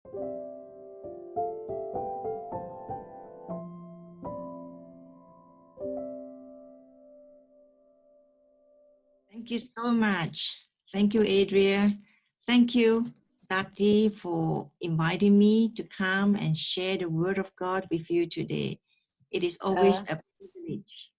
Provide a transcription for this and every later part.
Thank you so much. Thank you, Adria. Thank you, Tati, for inviting me to come and share the word of God with you today. It is always a privilege.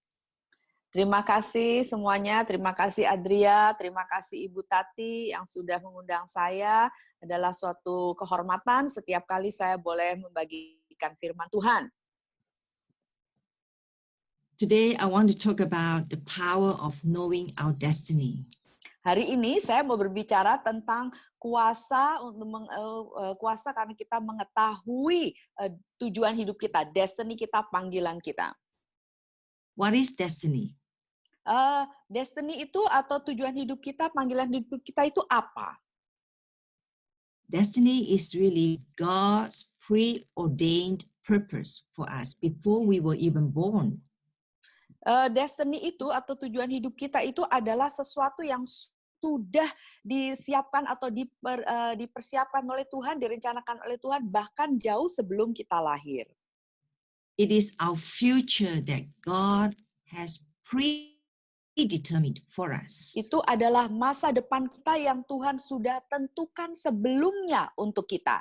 Terima kasih semuanya, terima kasih Adria, terima kasih Ibu Tati yang sudah mengundang saya. Adalah suatu kehormatan setiap kali saya boleh membagikan firman Tuhan. Today, I want to talk about the power of knowing our destiny. Hari ini saya mau berbicara tentang kuasa kuasa karena kita mengetahui tujuan hidup kita, destiny kita, panggilan kita. What is destiny? Destiny itu atau tujuan hidup kita, panggilan hidup kita itu apa? Destiny is really God's preordained purpose for us before we were even born. Destiny itu atau tujuan hidup kita itu adalah sesuatu yang sudah disiapkan atau dipersiapkan oleh Tuhan, direncanakan oleh Tuhan bahkan jauh sebelum kita lahir. It is our future that God has predetermined for us. Itu adalah masa depan kita yang Tuhan sudah tentukan sebelumnya untuk kita.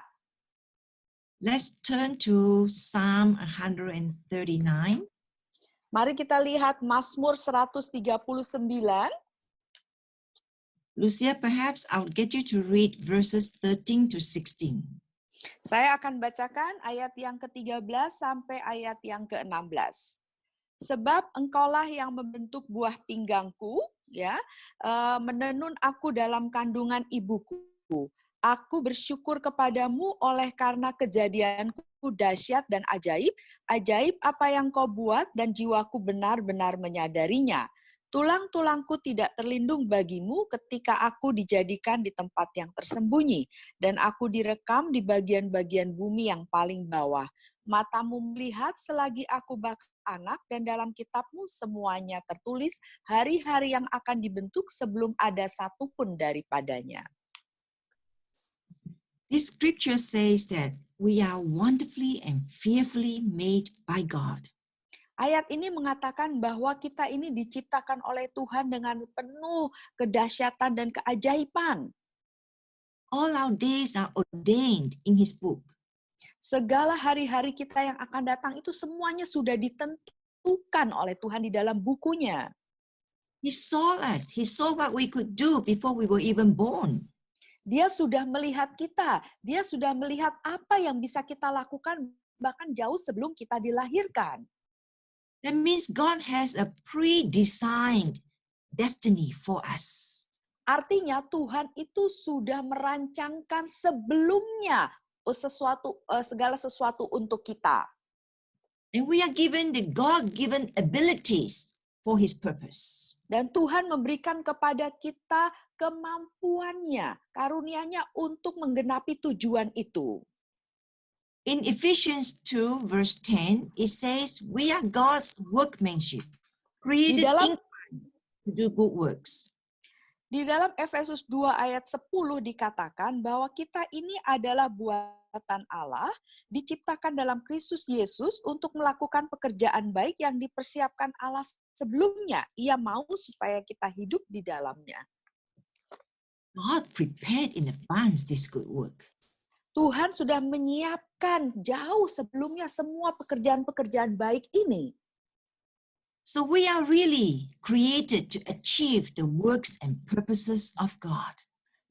Let's turn to Psalm 139. Mari kita lihat Mazmur 139. Lucia, perhaps I'll get you to read verses 13 to 16. Saya akan bacakan ayat yang ke-13 sampai ayat yang ke-16. Sebab engkaulah yang membentuk buah pinggangku, ya, menenun aku dalam kandungan ibuku. Aku bersyukur kepadamu oleh karena kejadianku dahsyat dan ajaib. Ajaib apa yang kau buat dan jiwaku benar-benar menyadarinya. Tulang-tulangku tidak terlindung bagimu ketika aku dijadikan di tempat yang tersembunyi. Dan aku direkam di bagian-bagian bumi yang paling bawah. Matamu melihat selagi aku bakal anak dan dalam kitabmu semuanya tertulis hari-hari yang akan dibentuk sebelum ada satupun daripadanya. This scripture says that we are wonderfully and fearfully made by God. Ayat ini mengatakan bahwa kita ini diciptakan oleh Tuhan dengan penuh kedahsyatan dan keajaiban. All our days are ordained in His book. Segala hari-hari kita yang akan datang itu semuanya sudah ditentukan oleh Tuhan di dalam bukunya. He saw us. He saw what we could do before we were even born. Dia sudah melihat kita. Dia sudah melihat apa yang bisa kita lakukan bahkan jauh sebelum kita dilahirkan. That means God has a pre-designed destiny for us. Artinya Tuhan itu sudah merancangkan sebelumnya segala sesuatu untuk kita. And we are given the God-given abilities for His purpose. Dan Tuhan memberikan kepada kita kemampuannya, karunia-Nya untuk menggenapi tujuan itu. In Ephesians 2 verse 10, it says, we are God's workmanship, created in Christ to do good works. Di dalam Efesus 2 ayat 10 dikatakan bahwa kita ini adalah buatan Allah, diciptakan dalam Kristus Yesus untuk melakukan pekerjaan baik yang dipersiapkan Allah sebelumnya. Ia mau supaya kita hidup di dalamnya. God prepared in advance this good work. Tuhan sudah menyiapkan jauh sebelumnya semua pekerjaan-pekerjaan baik ini. So we are really created to achieve the works and purposes of God.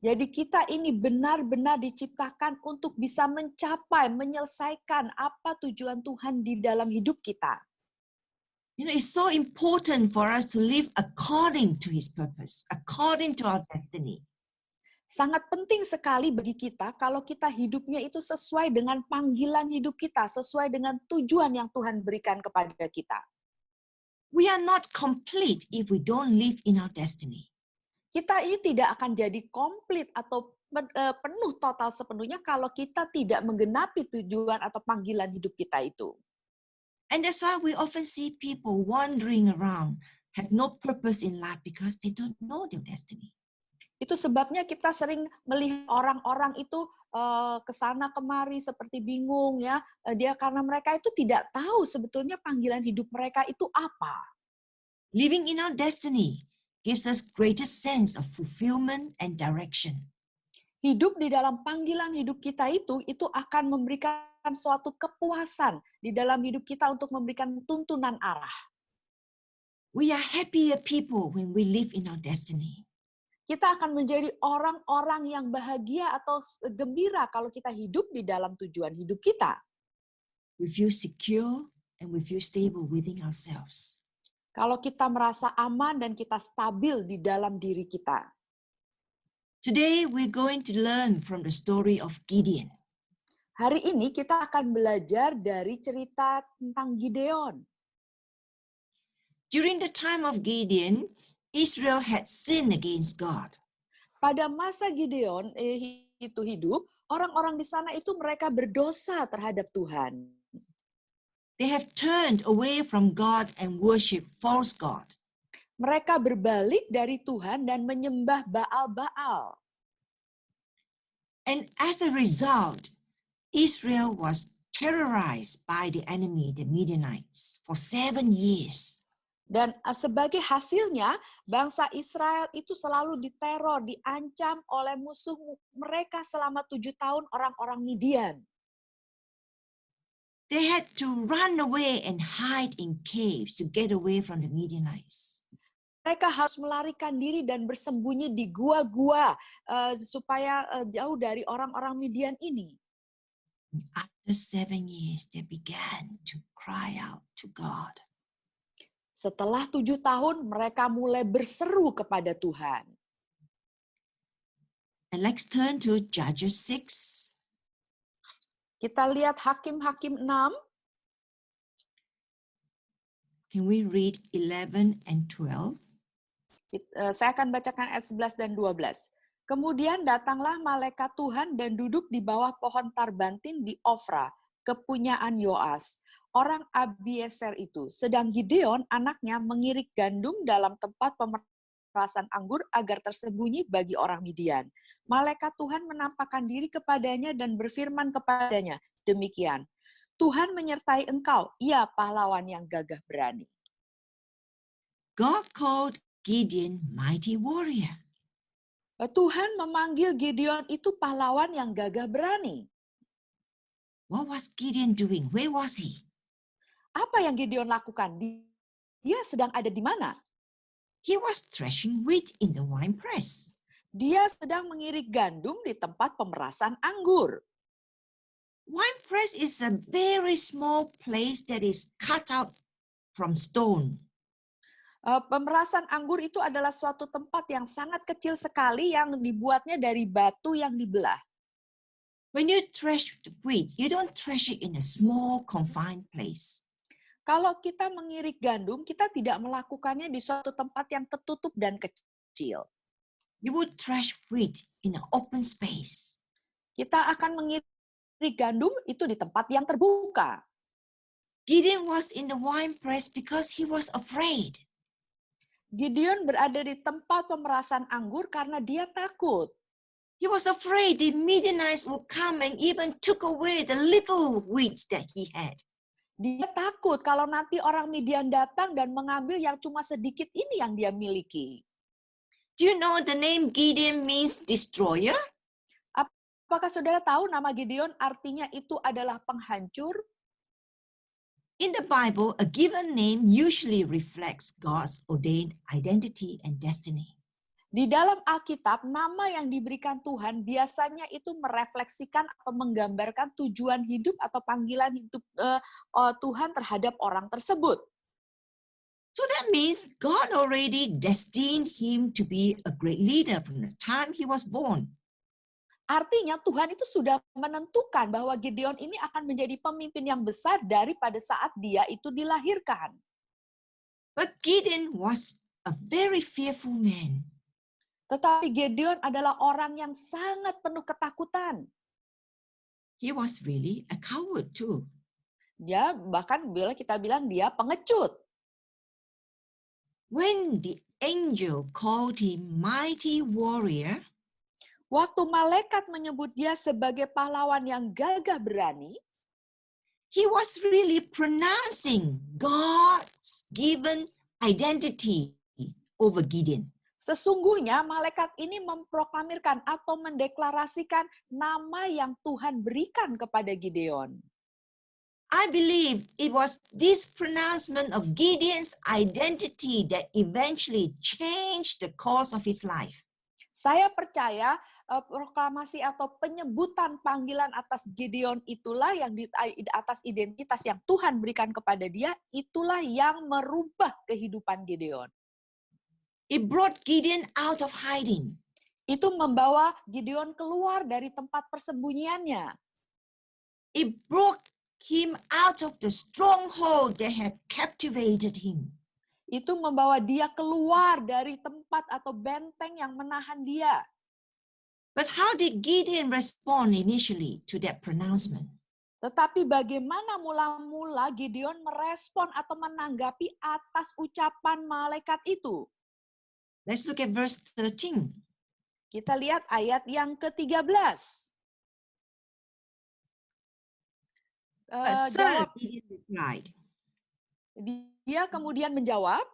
Jadi kita ini benar-benar diciptakan untuk bisa mencapai, menyelesaikan apa tujuan Tuhan di dalam hidup kita. You know, it's so important for us to live according to His purpose, according to our destiny. Sangat penting sekali bagi kita kalau kita hidupnya itu sesuai dengan panggilan hidup kita, sesuai dengan tujuan yang Tuhan berikan kepada kita. We are not complete if we don't live in our destiny. Kita ini tidak akan jadi komplit atau penuh total sepenuhnya kalau kita tidak menggenapi tujuan atau panggilan hidup kita itu. And that's why we often see people wandering around, have no purpose in life because they don't know their destiny. Itu sebabnya kita sering melihat orang-orang itu ke sana kemari seperti bingung ya. Dia karena mereka itu tidak tahu sebetulnya panggilan hidup mereka itu apa. Living in our destiny gives us greater sense of fulfillment and direction. Hidup di dalam panggilan hidup kita itu akan memberikan suatu kepuasan di dalam hidup kita untuk memberikan tuntunan arah. We are happier people when we live in our destiny. Kita akan menjadi orang-orang yang bahagia atau gembira kalau kita hidup di dalam tujuan hidup kita. We feel secure and we feel stable within ourselves. Kalau kita merasa aman dan kita stabil di dalam diri kita. Today we're going to learn from the story of Gideon. Hari ini kita akan belajar dari cerita tentang Gideon. During the time of Gideon, Israel had sinned against God. Pada masa Gideon itu hidup, orang-orang di sana itu mereka berdosa terhadap Tuhan. They have turned away from God and worship false god. Mereka berbalik dari Tuhan dan menyembah Baal-Baal. And as a result, Israel was terrorized by the enemy, the Midianites, for 7 years. Dan sebagai hasilnya, bangsa Israel itu selalu diteror, diancam oleh musuh mereka selama 7 tahun orang-orang Midian. They had to run away and hide in caves to get away from the Midianites. Mereka harus melarikan diri dan bersembunyi di gua-gua supaya jauh dari orang-orang Midian ini. After 7 years, they began to cry out to God. Setelah 7 tahun, mereka mulai berseru kepada Tuhan. And let's turn to Judges 6. Kita lihat Hakim-Hakim 6. Can we read 11 and 12? Saya akan bacakan ayat 11 dan 12. Kemudian datanglah malaikat Tuhan dan duduk di bawah pohon tarbantin di Ofra, kepunyaan Yoas, orang Abieser itu. Sedang Gideon, anaknya, mengirik gandum dalam tempat pemerasan anggur agar tersembunyi bagi orang Midian. Malaikat Tuhan menampakkan diri kepadanya dan berfirman kepadanya, demikian, Tuhan menyertai engkau, ia pahlawan yang gagah berani. God called Gideon mighty warrior. Tuhan memanggil Gideon itu pahlawan yang gagah berani. What was Gideon doing? Where was he? Apa yang Gideon lakukan? Dia sedang ada di mana? He was threshing wheat in the wine press. Dia sedang mengirik gandum di tempat pemerasan anggur. Wine press is a very small place that is cut out from stone. Pemerasan anggur itu adalah suatu tempat yang sangat kecil sekali yang dibuatnya dari batu yang dibelah. When you thresh wheat, you don't thresh it in a small confined place. Kalau kita mengirik gandum, kita tidak melakukannya di suatu tempat yang tertutup dan kecil. You would thresh wheat in an open space. Kita akan mengirik gandum itu di tempat yang terbuka. Gideon was in the wine press because he was afraid. Gideon berada di tempat pemerasan anggur karena dia takut. He was afraid the Midianites would come and even took away the little wheat that he had. Dia takut kalau nanti orang Midian datang dan mengambil yang cuma sedikit ini yang dia miliki. Do you know the name Gideon means destroyer? Apakah saudara tahu nama Gideon artinya itu adalah penghancur? In the Bible, a given name usually reflects God's ordained identity and destiny. Di dalam Alkitab, nama yang diberikan Tuhan biasanya itu merefleksikan atau menggambarkan tujuan hidup atau panggilan hidup Tuhan terhadap orang tersebut. So that means God already destined him to be a great leader from the time he was born. Artinya Tuhan itu sudah menentukan bahwa Gideon ini akan menjadi pemimpin yang besar daripada saat dia itu dilahirkan. But Gideon was a very fearful man. Tetapi Gideon adalah orang yang sangat penuh ketakutan. He was really a coward too. Dia bahkan bila kita bilang dia pengecut. When the angel called him mighty warrior, Waktu malaikat menyebut dia sebagai pahlawan yang gagah berani, he was really pronouncing God's given identity over Gideon. sesungguhnya malaikat ini memproklamirkan atau mendeklarasikan nama yang Tuhan berikan kepada Gideon. I believe it was this pronouncement of Gideon's identity that eventually changed the course of his life. Saya percaya proklamasi atau penyebutan panggilan atas Gideon itulah yang di atas identitas yang Tuhan berikan kepada dia, itulah yang merubah kehidupan Gideon. It brought Gideon out of hiding. Itu membawa Gideon keluar dari tempat persembunyiannya. It brought him out of the stronghold that had captivated him. Itu membawa dia keluar dari tempat atau benteng yang menahan dia. But how did Gideon respond initially to that pronouncement? Tetapi bagaimana mula-mula Gideon merespon atau menanggapi atas ucapan malaikat itu? Let's look at verse 13. Kita lihat ayat yang ke-13. Sir, Gideon replied, Dia kemudian menjawab,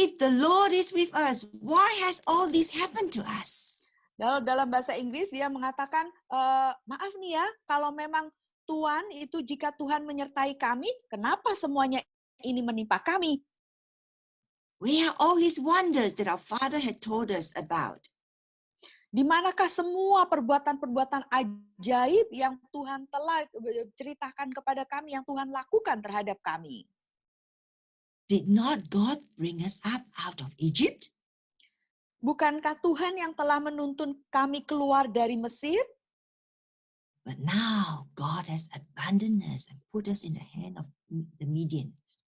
if the Lord is with us, why has all this happened to us? dalam bahasa Inggris dia mengatakan, maaf nih ya, kalau memang Tuhan itu, jika Tuhan menyertai kami, kenapa semuanya ini menimpa kami? Where are all his wonders that our father had told us about? Di manakah semua perbuatan-perbuatan ajaib yang Tuhan telah ceritakan kepada kami, yang Tuhan lakukan terhadap kami? Did not God bring us up out of Egypt? Bukankah Tuhan yang telah menuntun kami keluar dari Mesir? But now God has abandoned us and put us in the hand of the Midians.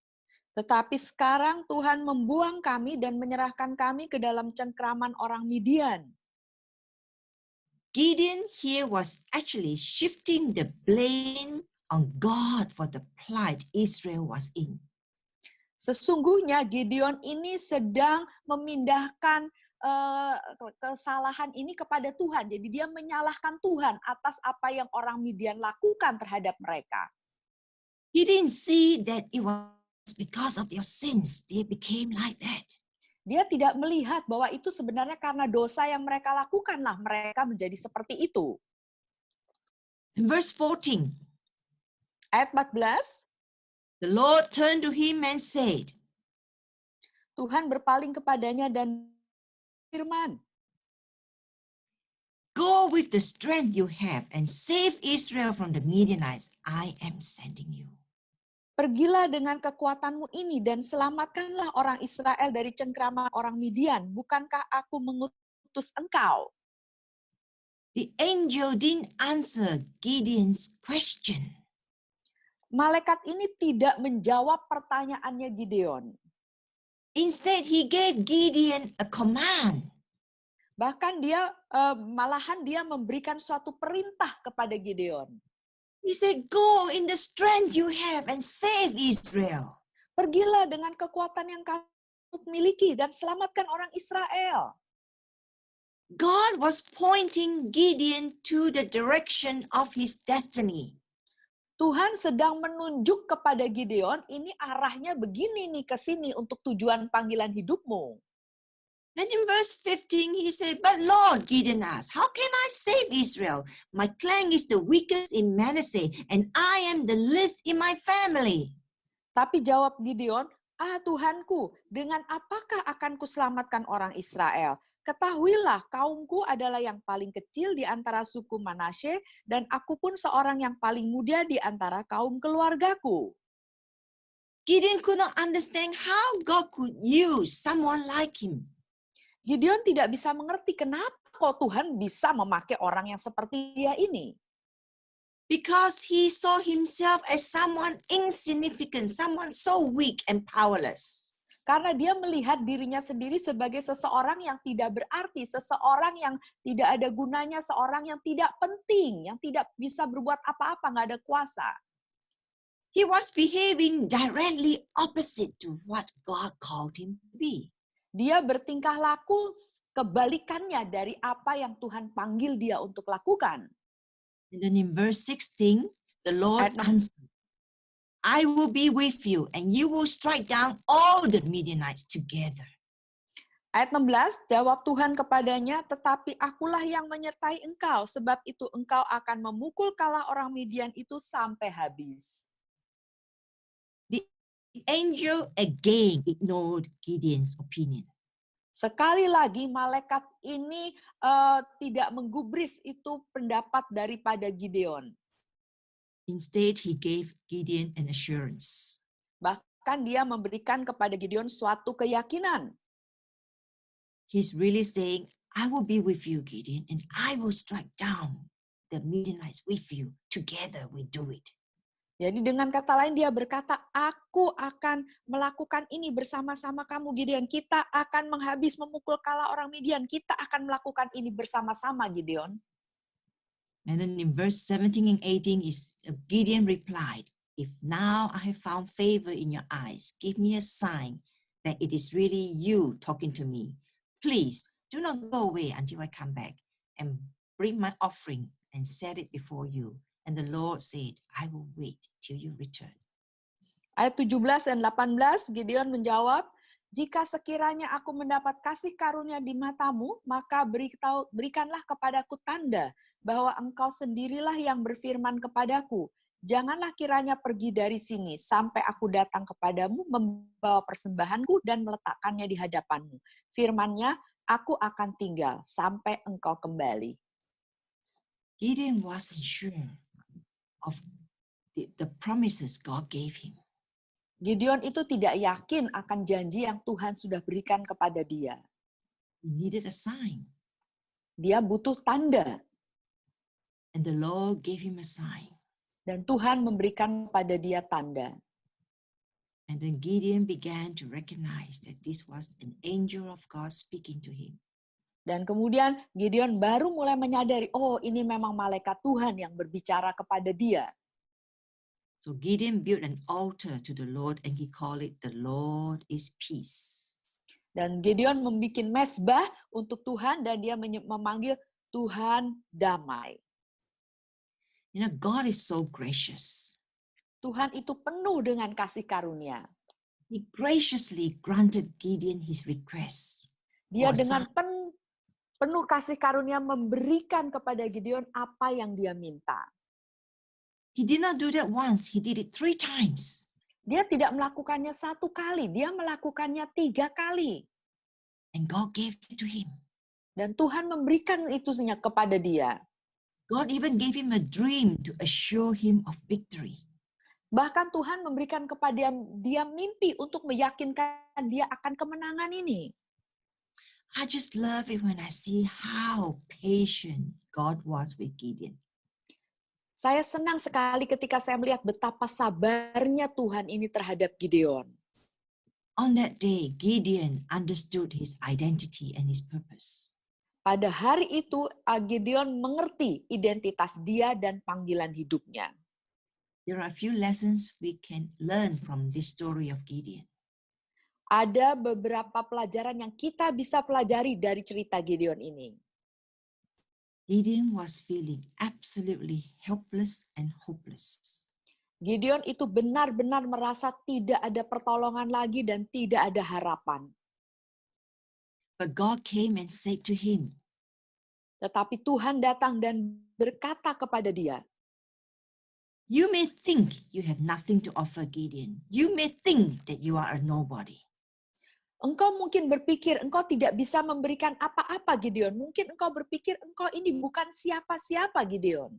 Tetapi sekarang Tuhan membuang kami dan menyerahkan kami ke dalam cengkraman orang Midian. Gideon here was actually shifting the blame on God for the plight Israel was in. Sesungguhnya Gideon ini sedang memindahkan kesalahan ini kepada Tuhan. Jadi dia menyalahkan Tuhan atas apa yang orang Midian lakukan terhadap mereka. He didn't see that it was because of their sins they became like that. Dia tidak melihat bahwa itu sebenarnya karena dosa yang mereka lakukanlah mereka menjadi seperti itu. In verse 14, Ayat 14, the Lord turned to him and said, Tuhan berpaling kepadanya dan firman, go with the strength you have and save Israel from the Midianites. I am sending you. pergilah dengan kekuatanmu ini dan selamatkanlah orang Israel dari cengkraman orang Midian. Bukankah aku mengutus engkau? The angel didn't answer Gideon's question. Malaikat ini tidak menjawab pertanyaannya Gideon. Instead, he gave Gideon a command. Bahkan malahan dia memberikan suatu perintah kepada Gideon. He said, go in the strength you have and save Israel. Pergilah dengan kekuatan yang kamu miliki dan selamatkan orang Israel. God was pointing Gideon to the direction of his destiny. Tuhan sedang menunjuk kepada Gideon, ini arahnya begini nih ke sini untuk tujuan panggilan hidupmu. And in verse 15, he said, but Lord, Gideon asked, how can I save Israel? My clan is the weakest in Manasseh, and I am the least in my family. Tapi jawab Gideon, Tuhanku, dengan apakah akan kuselamatkan orang Israel? Ketahuilah, kaumku adalah yang paling kecil di antara suku Manasye, dan aku pun seorang yang paling muda di antara kaum keluargaku. Gideon could not understand how God could use someone like him. Gideon tidak bisa mengerti kenapa kok Tuhan bisa memakai orang yang seperti dia ini. Because he saw himself as someone insignificant, someone so weak and powerless. Karena dia melihat dirinya sendiri sebagai seseorang yang tidak berarti, seseorang yang tidak ada gunanya, seorang yang tidak penting, yang tidak bisa berbuat apa-apa, nggak ada kuasa. He was behaving directly opposite to what God called him to be. Dia bertingkah laku kebalikannya dari apa yang Tuhan panggil dia untuk lakukan. And then in verse 16, the Lord Ayat 6. answered, I will be with you, and you will strike down all the Midianites together. Ayat 16, jawab Tuhan kepadanya, tetapi akulah yang menyertai engkau, sebab itu engkau akan memukul kalah orang Midian itu sampai habis. The angel again ignored Gideon's opinion. Sekali lagi malaikat ini tidak menggubris itu pendapat daripada Gideon. Instead, he gave Gideon an assurance. Bahkan dia memberikan kepada Gideon suatu keyakinan. He's really saying, I will be with you, Gideon, and I will strike down the Midianites with you. Together we do it. Jadi dengan kata lain dia berkata, aku akan melakukan ini bersama-sama kamu Gideon. Kita akan memukul kalah orang Midian. Kita akan melakukan ini bersama-sama Gideon. And then in verse 17 and 18, Gideon replied, if now I have found favor in your eyes, give me a sign that it is really you talking to me. Please do not go away until I come back and bring my offering and set it before you. And the Lord said, I will wait till you return. Ayat 17 dan 18, Gideon menjawab, jika sekiranya aku mendapat kasih karunia di matamu, maka berikanlah kepadaku tanda bahwa engkau sendirilah yang berfirman kepadaku. Janganlah kiranya pergi dari sini sampai aku datang kepadamu membawa persembahanku dan meletakkannya di hadapanmu. Firman-Nya, aku akan tinggal sampai engkau kembali. Gideon wasn't sure of the promises God gave him. Gideon itu tidak yakin akan janji yang Tuhan sudah berikan kepada dia. He needed a sign. Dia butuh tanda. And the Lord gave him a sign. Dan Tuhan memberikan pada dia tanda. And then Gideon began to recognize that this was an angel of God speaking to him. Dan kemudian Gideon baru mulai menyadari, oh ini memang malaikat Tuhan yang berbicara kepada dia. So Gideon built an altar to the Lord and he called it the Lord is peace. Dan Gideon membuat mezbah untuk Tuhan dan dia memanggil Tuhan damai. You know, God is so gracious. Tuhan itu penuh dengan kasih karunia. He graciously granted Gideon his request. Dia dengan penuh kasih karunia memberikan kepada Gideon apa yang dia minta. He did not do that once, he did it 3 times. Dia tidak melakukannya 1 kali, dia melakukannya 3 kali. And God gave it to him. Dan Tuhan memberikan itu kepada dia. God even gave him a dream to assure him of victory. Bahkan Tuhan memberikan kepada dia mimpi untuk meyakinkan dia akan kemenangan ini. I just love it when I see how patient God was with Gideon. Saya senang sekali ketika saya melihat betapa sabarnya Tuhan ini terhadap Gideon. On that day, Gideon understood his identity and his purpose. Pada hari itu, Gideon mengerti identitas dia dan panggilan hidupnya. There are a few lessons we can learn from this story of Gideon. Ada beberapa pelajaran yang kita bisa pelajari dari cerita Gideon ini. Gideon was feeling absolutely helpless and hopeless. Gideon itu benar-benar merasa tidak ada pertolongan lagi dan tidak ada harapan. But God came and said to him, Tetapi Tuhan datang dan berkata kepada dia, you may think you have nothing to offer, Gideon. You may think that you are a nobody. Engkau mungkin berpikir engkau tidak bisa memberikan apa-apa, Gideon. Mungkin engkau berpikir engkau ini bukan siapa-siapa, Gideon.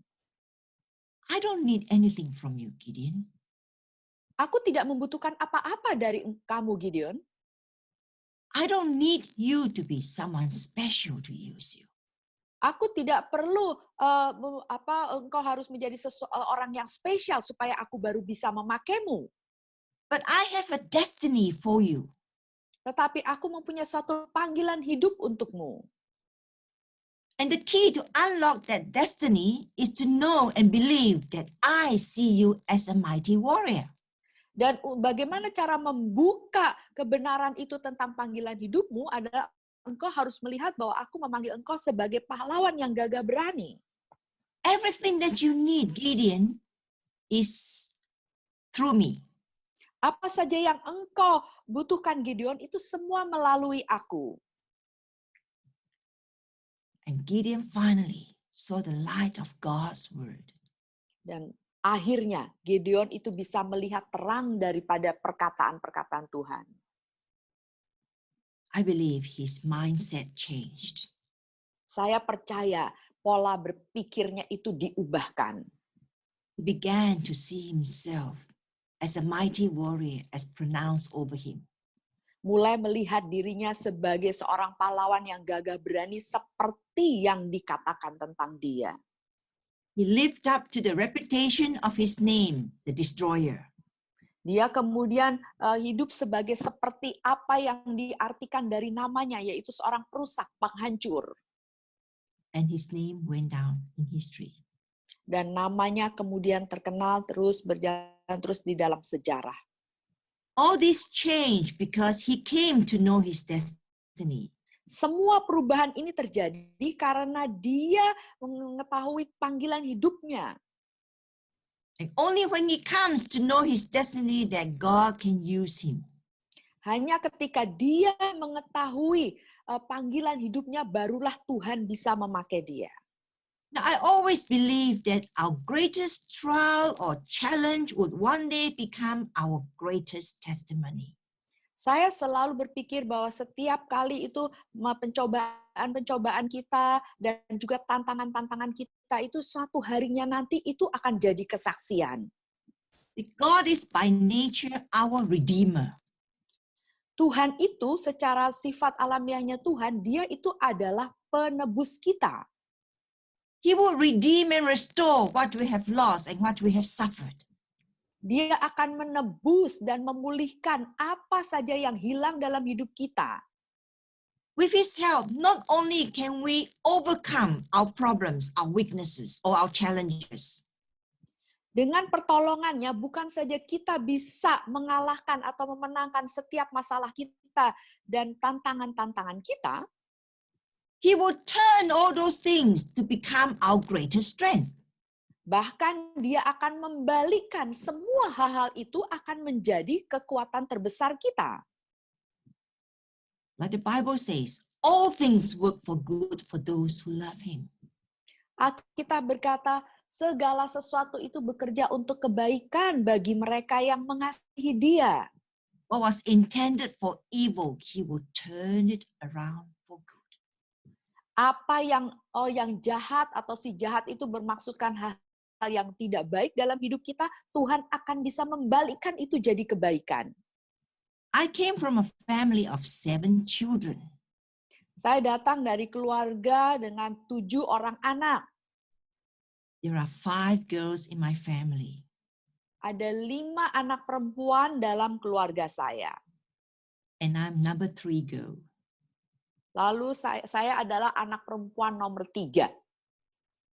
I don't need anything from you, Gideon. Aku tidak membutuhkan apa-apa dari kamu, Gideon. I don't need you to be someone special to use you. Aku tidak perlu engkau harus menjadi seseorang yang spesial supaya aku baru bisa memakaimu. But I have a destiny for you. Tetapi aku mempunyai suatu panggilan hidup untukmu. And the key to unlock that destiny is to know and believe that I see you as a mighty warrior. Dan bagaimana cara membuka kebenaran itu tentang panggilan hidupmu adalah engkau harus melihat bahwa aku memanggil engkau sebagai pahlawan yang gagah berani. Everything that you need, Gideon, is through me. Apa saja yang engkau butuhkan, Gideon, itu semua melalui aku. And Gideon finally saw the light of God's word. Dan akhirnya Gideon itu bisa melihat terang daripada perkataan-perkataan Tuhan. I believe his mindset changed. Saya percaya pola berpikirnya itu diubahkan. He began to see himself as a mighty warrior as pronounced over him. Mulai melihat dirinya sebagai seorang pahlawan yang gagah berani seperti yang dikatakan tentang dia. He lived up to the reputation of his name, the destroyer. Dia kemudian hidup sebagai seperti apa yang diartikan dari namanya, yaitu seorang perusak, penghancur. And his name went down in history. Dan namanya kemudian terkenal terus berjalan terus di dalam sejarah. All this changed because he came to know his destiny. Semua perubahan ini terjadi karena dia mengetahui panggilan hidupnya. And only when he comes to know his destiny that God can use him. Hanya ketika dia mengetahui panggilan hidupnya, barulah Tuhan bisa memakai dia. Now, I always believe that our greatest trial or challenge would one day become our greatest testimony. Saya selalu berpikir bahwa setiap kali itu pencobaan-pencobaan kita dan juga tantangan-tantangan kita itu suatu harinya nanti itu akan jadi kesaksian. God is by nature our redeemer. Tuhan itu secara sifat alamiahnya Tuhan, dia itu adalah penebus kita. He will redeem and restore what we have lost and what we have suffered. Dia akan menebus dan memulihkan apa saja yang hilang dalam hidup kita. With his help, not only can we overcome our problems, our weaknesses, or our challenges, Dengan pertolongannya bukan saja kita bisa mengalahkan atau memenangkan setiap masalah kita dan tantangan-tantangan kita, he will turn all those things to become our greatest strength. bahkan dia akan membalikkan semua hal-hal itu akan menjadi kekuatan terbesar kita. Like the Bible says, all things work for good for those who love him. Alkitab berkata, segala sesuatu itu bekerja untuk kebaikan bagi mereka yang mengasihi Dia. What was intended for evil, he will turn it around for good. Apa yang jahat atau si jahat itu bermaksudkan hal yang tidak baik dalam hidup kita, Tuhan akan bisa membalikkan itu jadi kebaikan. I came from a family of 7 children. Saya datang dari keluarga dengan 7 orang anak. There are 5 girls in my family. Ada 5 anak perempuan dalam keluarga saya. And I'm number 3 girl. Lalu saya adalah anak perempuan nomor 3.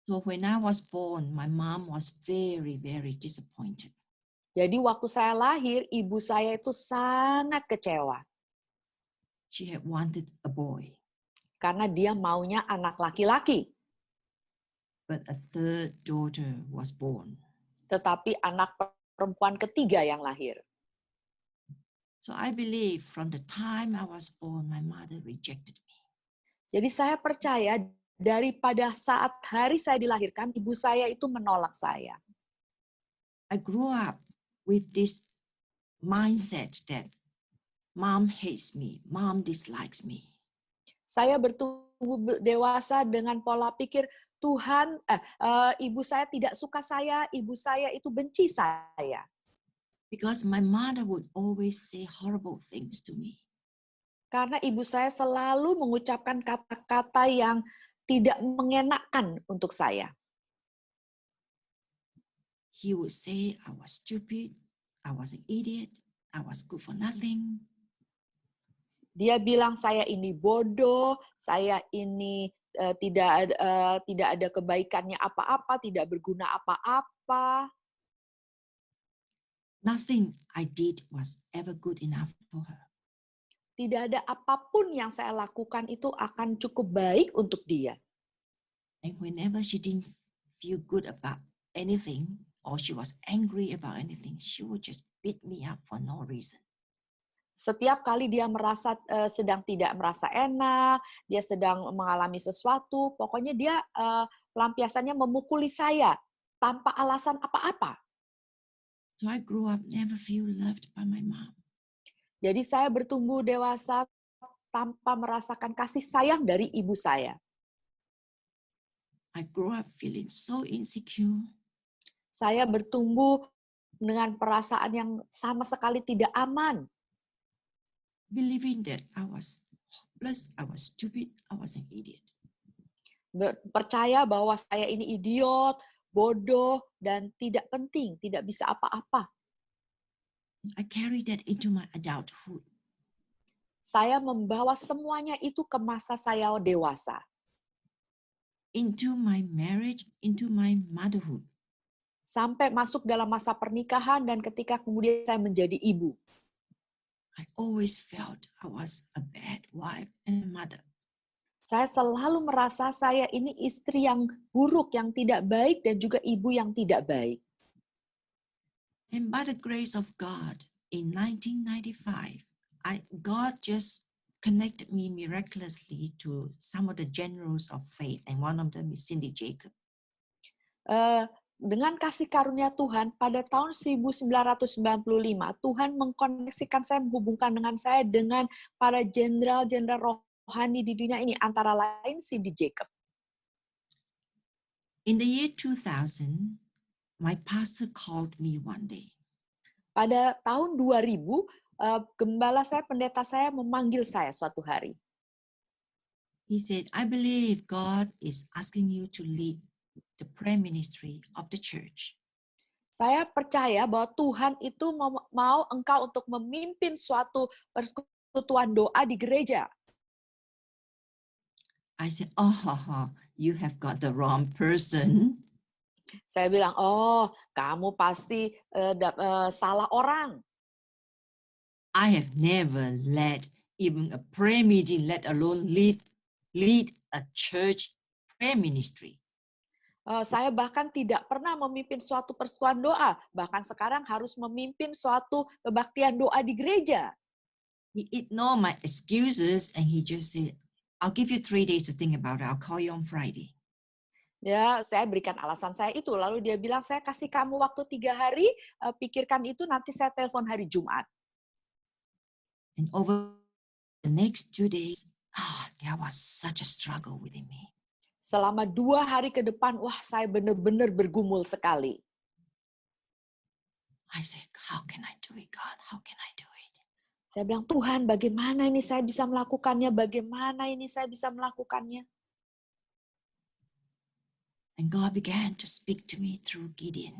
So when I was born, my mom was very, very disappointed. Jadi waktu saya lahir, ibu saya itu sangat kecewa. She had wanted a boy. Karena dia maunya anak laki-laki. But a third daughter was born. Tetapi anak perempuan ketiga yang lahir. So I believe from the time I was born, my mother rejected me. Jadi saya percaya daripada saat hari saya dilahirkan, ibu saya itu menolak saya. I grew up with this mindset that mom hates me, mom dislikes me. Saya bertumbuh dewasa dengan pola pikir ibu saya tidak suka saya, ibu saya itu benci saya. Because my mother would always say horrible things to me. Karena ibu saya selalu mengucapkan kata-kata yang tidak mengenakan untuk saya. He would say I was stupid, I was an idiot, I was good for nothing. Dia bilang saya ini bodoh, saya ini tidak ada kebaikannya apa-apa, tidak berguna apa-apa. Nothing I did was ever good enough for her. Tidak ada apapun yang saya lakukan itu akan cukup baik untuk dia. And whenever she didn't feel good about anything, or she was angry about anything, she would just beat me up for no reason. Setiap kali dia merasa sedang tidak merasa enak, dia sedang mengalami sesuatu, pokoknya dia pelampiasannya memukuli saya tanpa alasan apa-apa. So I grew up never feel loved by my mom. Jadi saya bertumbuh dewasa tanpa merasakan kasih sayang dari ibu saya. I grew up feeling so insecure. Saya bertumbuh dengan perasaan yang sama sekali tidak aman. Believing that I was hopeless, I was stupid, I was an idiot. Percaya bahwa saya ini idiot, bodoh, dan tidak penting, tidak bisa apa-apa. I carried that into my adulthood. Saya membawa semuanya itu ke masa saya dewasa. Into my marriage, into my motherhood. Sampai masuk dalam masa pernikahan dan ketika kemudian saya menjadi ibu. I always felt I was a bad wife and a mother. Saya selalu merasa saya ini istri yang buruk, yang tidak baik, dan juga ibu yang tidak baik. And by the grace of God, in 1995, God just connected me miraculously to some of the generals of faith, and one of them is Cindy Jacob. Dengan kasih karunia Tuhan, pada tahun 1995, Tuhan mengkoneksikan saya, menghubungkan dengan saya dengan para jenderal-jenderal rohani di dunia ini, antara lain Cindy Jacob. In the year 2000, my pastor called me one day. Pada tahun 2000, gembala saya, pendeta saya memanggil saya suatu hari. He said, I believe God is asking you to lead the prayer ministry of the church. Saya percaya bahwa Tuhan itu mau engkau untuk memimpin suatu persekutuan doa di gereja. I said, oh, you have got the wrong person. Saya bilang, oh, kamu pasti salah orang. I have never led even a prayer meeting, let alone lead a church prayer ministry. Saya bahkan tidak pernah memimpin suatu persekutuan doa. Bahkan sekarang harus memimpin suatu kebaktian doa di gereja. He ignored my excuses and he just said, I'll give you 3 days to think about it. I'll call you on Friday. Ya, saya berikan alasan saya itu. Lalu dia bilang, saya kasih kamu waktu 3 hari, pikirkan itu, nanti saya telepon hari Jumat. And over the next 2 days, there was such a struggle within me. Selama 2 hari ke depan, wah, saya benar-benar bergumul sekali. I said, how can I do it, God? How can I do it? Saya bilang, Tuhan, bagaimana ini saya bisa melakukannya? Bagaimana ini saya bisa melakukannya? And God began to speak to me through Gideon.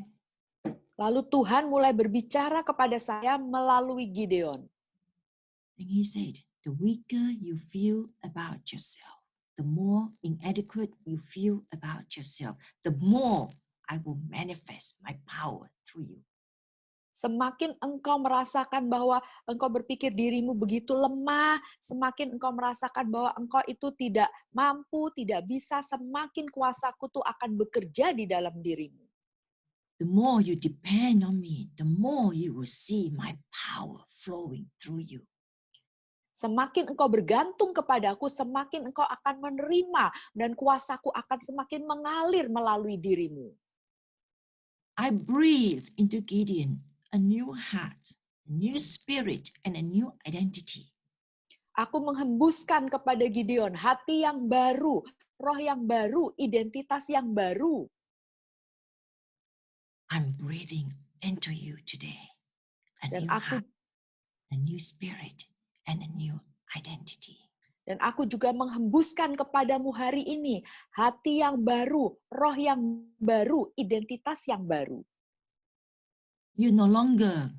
Lalu Tuhan mulai berbicara kepada saya melalui Gideon. And he said, the weaker you feel about yourself, the more inadequate you feel about yourself, the more I will manifest my power through you. Semakin engkau merasakan bahwa engkau berpikir dirimu begitu lemah, semakin engkau merasakan bahwa engkau itu tidak mampu, tidak bisa, semakin kuasaku tuh akan bekerja di dalam dirimu. The more you depend on me, the more you will see my power flowing through you. Semakin engkau bergantung kepadaku, semakin engkau akan menerima dan kuasaku akan semakin mengalir melalui dirimu. I breathe into Gideon a new heart, a new spirit, and a new identity. Aku menghembuskan kepada Gideon hati yang baru, roh yang baru, identitas yang baru. I'm breathing into you today. A new heart, a new spirit, and a new identity. Dan aku juga menghembuskan kepadamu hari ini hati yang baru, roh yang baru, identitas yang baru. You're no longer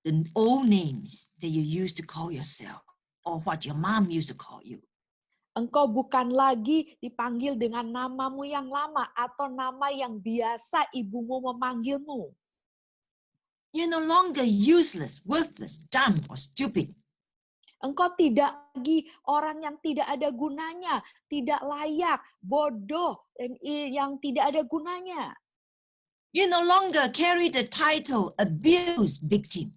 the old names that you used to call yourself or what your mom used to call you. Engkau bukan lagi dipanggil dengan namamu yang lama atau nama yang biasa ibumu memanggilmu. You're no longer useless, worthless, dumb, or stupid. Engkau tidak lagi orang yang tidak ada gunanya, tidak layak, bodoh, dan yang tidak ada gunanya. You no longer carry the title abuse victim.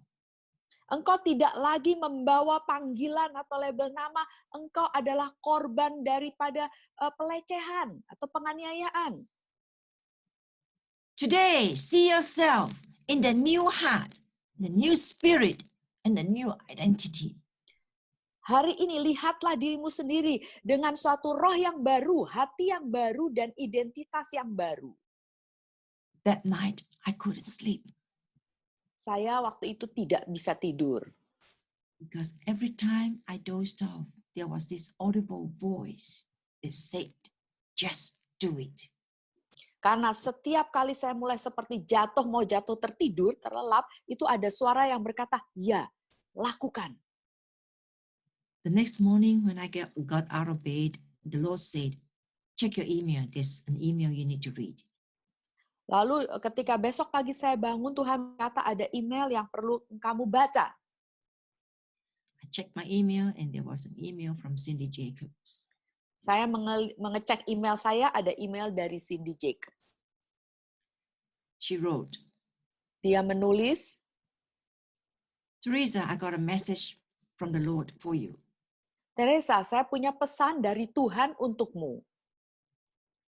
Engkau tidak lagi membawa panggilan atau label nama, engkau adalah korban daripada pelecehan atau penganiayaan. Today, see yourself in the new heart, the new spirit, and the new identity. Hari ini lihatlah dirimu sendiri dengan suatu roh yang baru, hati yang baru, dan identitas yang baru. That night, I couldn't sleep Saya waktu itu tidak bisa tidur. because every time I dozed off, there was this audible voice that said, just do it. Karena setiap kali saya mulai seperti mau jatuh tertidur, terlelap, itu ada suara yang berkata, ya, lakukan. The next morning when I got out of bed, the Lord said, check your email. There's an email you need to read. Lalu ketika besok pagi saya bangun, Tuhan berkata ada email yang perlu kamu baca. I checked my email and there was an email from Cindy Jacobs. Saya mengecek email saya, ada email dari Cindy Jacob. She wrote, Dia menulis, Teresa, I got a message from the Lord for you. Teresa, saya punya pesan dari Tuhan untukmu.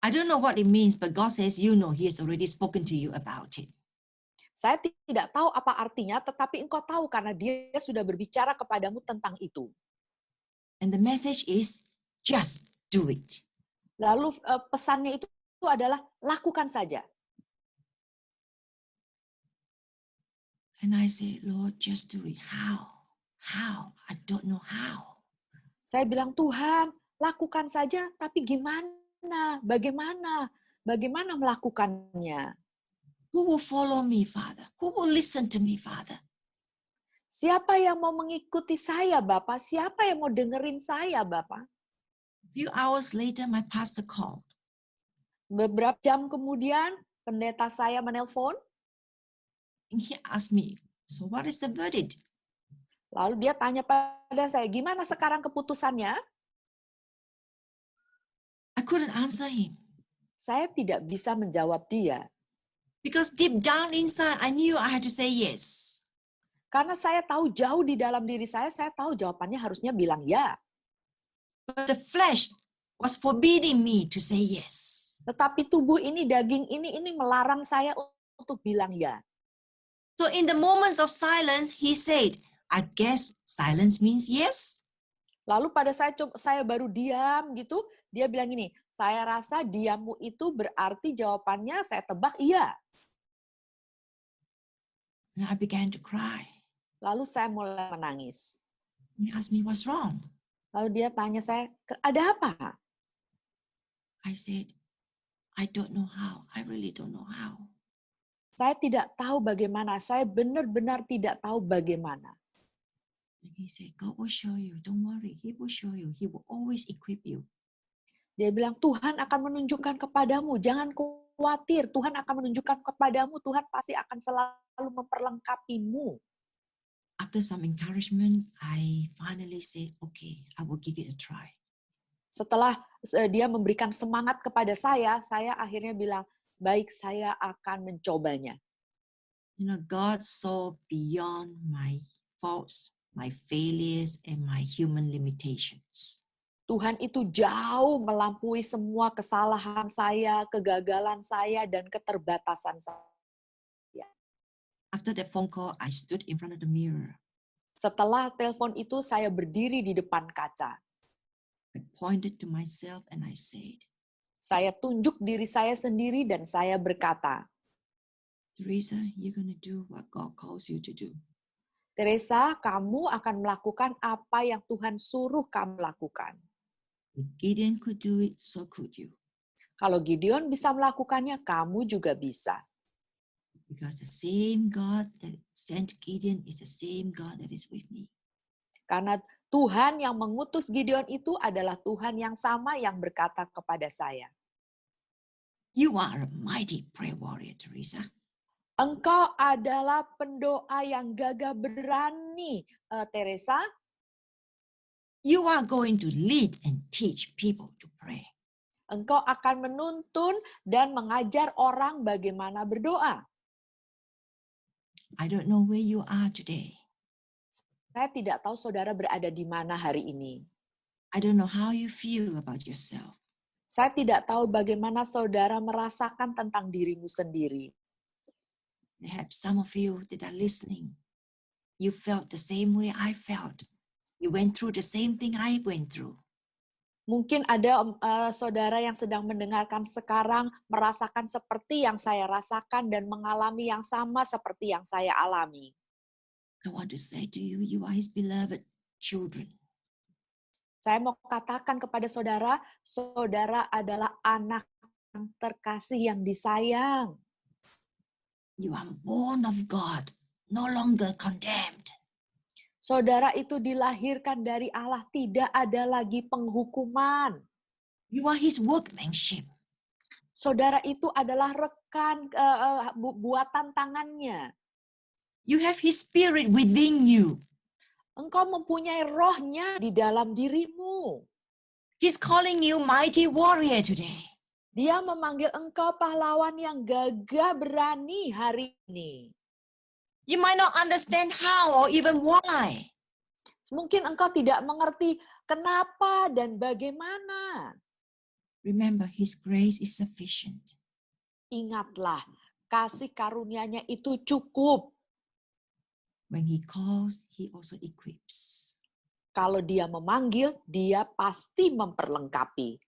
I don't know what it means, but God says you know He has already spoken to you about it. Saya tidak tahu apa artinya, tetapi engkau tahu karena Dia sudah berbicara kepadamu tentang itu. And the message is, just do it. Lalu pesannya itu adalah lakukan saja. And I say, Lord, just do it. How? How? I don't know how. Saya bilang, Tuhan, lakukan saja, tapi gimana? Bagaimana? Bagaimana melakukannya? Who will follow me, Father? Who will listen to me, Father? Siapa yang mau mengikuti saya, Bapak? Siapa yang mau dengerin saya, Bapak? A few hours later, my pastor called. Beberapa jam kemudian, pendeta saya menelpon. And he asked me, so what is the verdict? Lalu dia tanya pada saya, gimana sekarang keputusannya? I couldn't answer him. Saya tidak bisa menjawab dia. Because deep down inside, I knew I had to say yes. Karena saya tahu jauh di dalam diri saya tahu jawabannya harusnya bilang ya. But the flesh was forbidding me to say yes. Tetapi tubuh ini, daging ini melarang saya untuk bilang ya. So in the moments of silence, he said, I guess silence means yes. Lalu pada saya baru diam gitu, dia bilang gini, saya rasa diammu itu berarti jawabannya saya tebak iya. And I began to cry. Lalu saya mulai menangis. He asked me, what's wrong? Lalu dia tanya saya, ada apa? I said, I don't know how. I really don't know how. Saya tidak tahu bagaimana. Saya benar-benar tidak tahu bagaimana. And he said, God will show you. Don't worry. He will show you. He will always equip you. Dia bilang, Tuhan akan menunjukkan kepadamu. Jangan khawatir. Tuhan akan menunjukkan kepadamu. Tuhan pasti akan selalu memperlengkapimu. After some encouragement, I finally said, okay, I will give it a try. Setelah dia memberikan semangat kepada saya akhirnya bilang, baik, saya akan mencobanya. You know, God saw beyond my faults, my failures, and my human limitations. Tuhan itu jauh melampaui semua kesalahan saya, kegagalan saya, dan keterbatasan saya. After that phone call, I stood in front of the mirror. Setelah telepon itu, saya berdiri di depan kaca. I pointed to myself and I said, Saya tunjuk diri saya sendiri dan saya berkata, Teresa, you're going to do what God calls you to do. Teresa, kamu akan melakukan apa yang Tuhan suruh kamu lakukan. If Gideon could do it, so could you. Kalau Gideon bisa melakukannya, kamu juga bisa. Because the same God that sent Gideon is the same God that is with me. Karena Tuhan yang mengutus Gideon itu adalah Tuhan yang sama yang berkata kepada saya. You are a mighty prayer warrior, Teresa. Engkau adalah pendoa yang gagah berani, Teresa. You are going to lead and teach people to pray. Engkau akan menuntun dan mengajar orang bagaimana berdoa. I don't know where you are today. Saya tidak tahu saudara berada di mana hari ini. I don't know how you feel about yourself. Saya tidak tahu bagaimana saudara merasakan tentang dirimu sendiri. Perhaps some of you that are listening, you felt the same way I felt. You went through the same thing I went through. Mungkin ada saudara yang sedang mendengarkan sekarang merasakan seperti yang saya rasakan dan mengalami yang sama seperti yang saya alami. I want to say to you, you are His beloved children. Saya mau katakan kepada saudara, saudara adalah anak yang terkasih yang disayang. You are born of God, no longer condemned. Saudara itu dilahirkan dari Allah, tidak ada lagi penghukuman. You are His workmanship. Saudara itu adalah rekan buatan tangannya. You have His Spirit within you. Engkau mempunyai rohnya di dalam dirimu. He's calling you mighty warrior today. Dia memanggil engkau pahlawan yang gagah berani hari ini. You might not understand how or even why. Mungkin engkau tidak mengerti kenapa dan bagaimana. Remember, His grace is sufficient. Ingatlah, kasih karunia-Nya itu cukup. When He calls, He also equips. Kalau Dia memanggil, Dia pasti memperlengkapi.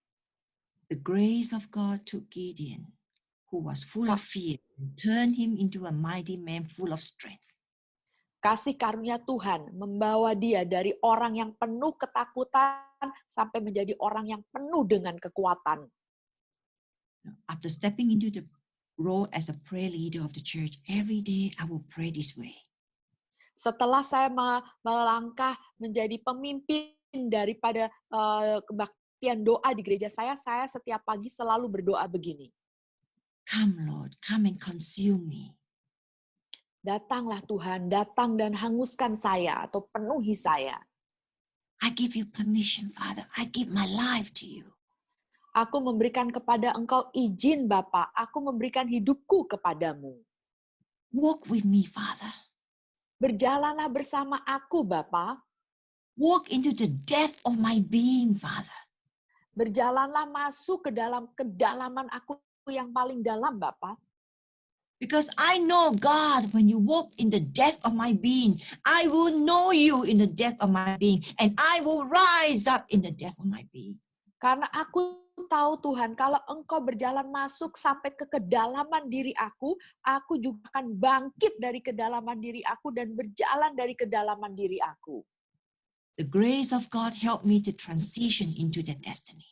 The grace of God took Gideon, who was full of fear, and turned him into a mighty man full of strength. Kasih karunia Tuhan membawa dia dari orang yang penuh ketakutan sampai menjadi orang yang penuh dengan kekuatan. After stepping into the role as a prayer leader of the church, every day I will pray this way. Setelah saya melangkah menjadi pemimpin daripada kebaktian doa di gereja saya setiap pagi selalu berdoa begini. Come Lord, come and consume me. Datanglah Tuhan, datang dan hanguskan saya atau penuhi saya. I give you permission, Father. I give my life to you. Aku memberikan kepada Engkau izin, Bapa. Aku memberikan hidupku kepadamu. Walk with me, Father. Berjalanlah bersama aku, Bapa. Walk into the depth of my being, Father. Berjalanlah masuk ke dalam kedalaman aku yang paling dalam, Bapa. Because I know, God, when you walk in the depth of my being, I will know you in the depth of my being, and I will rise up in the depth of my being. Karena aku tahu, Tuhan, kalau Engkau berjalan masuk sampai ke kedalaman diri aku juga akan bangkit dari kedalaman diri aku dan berjalan dari kedalaman diri aku. The grace of God helped me to transition into that destiny.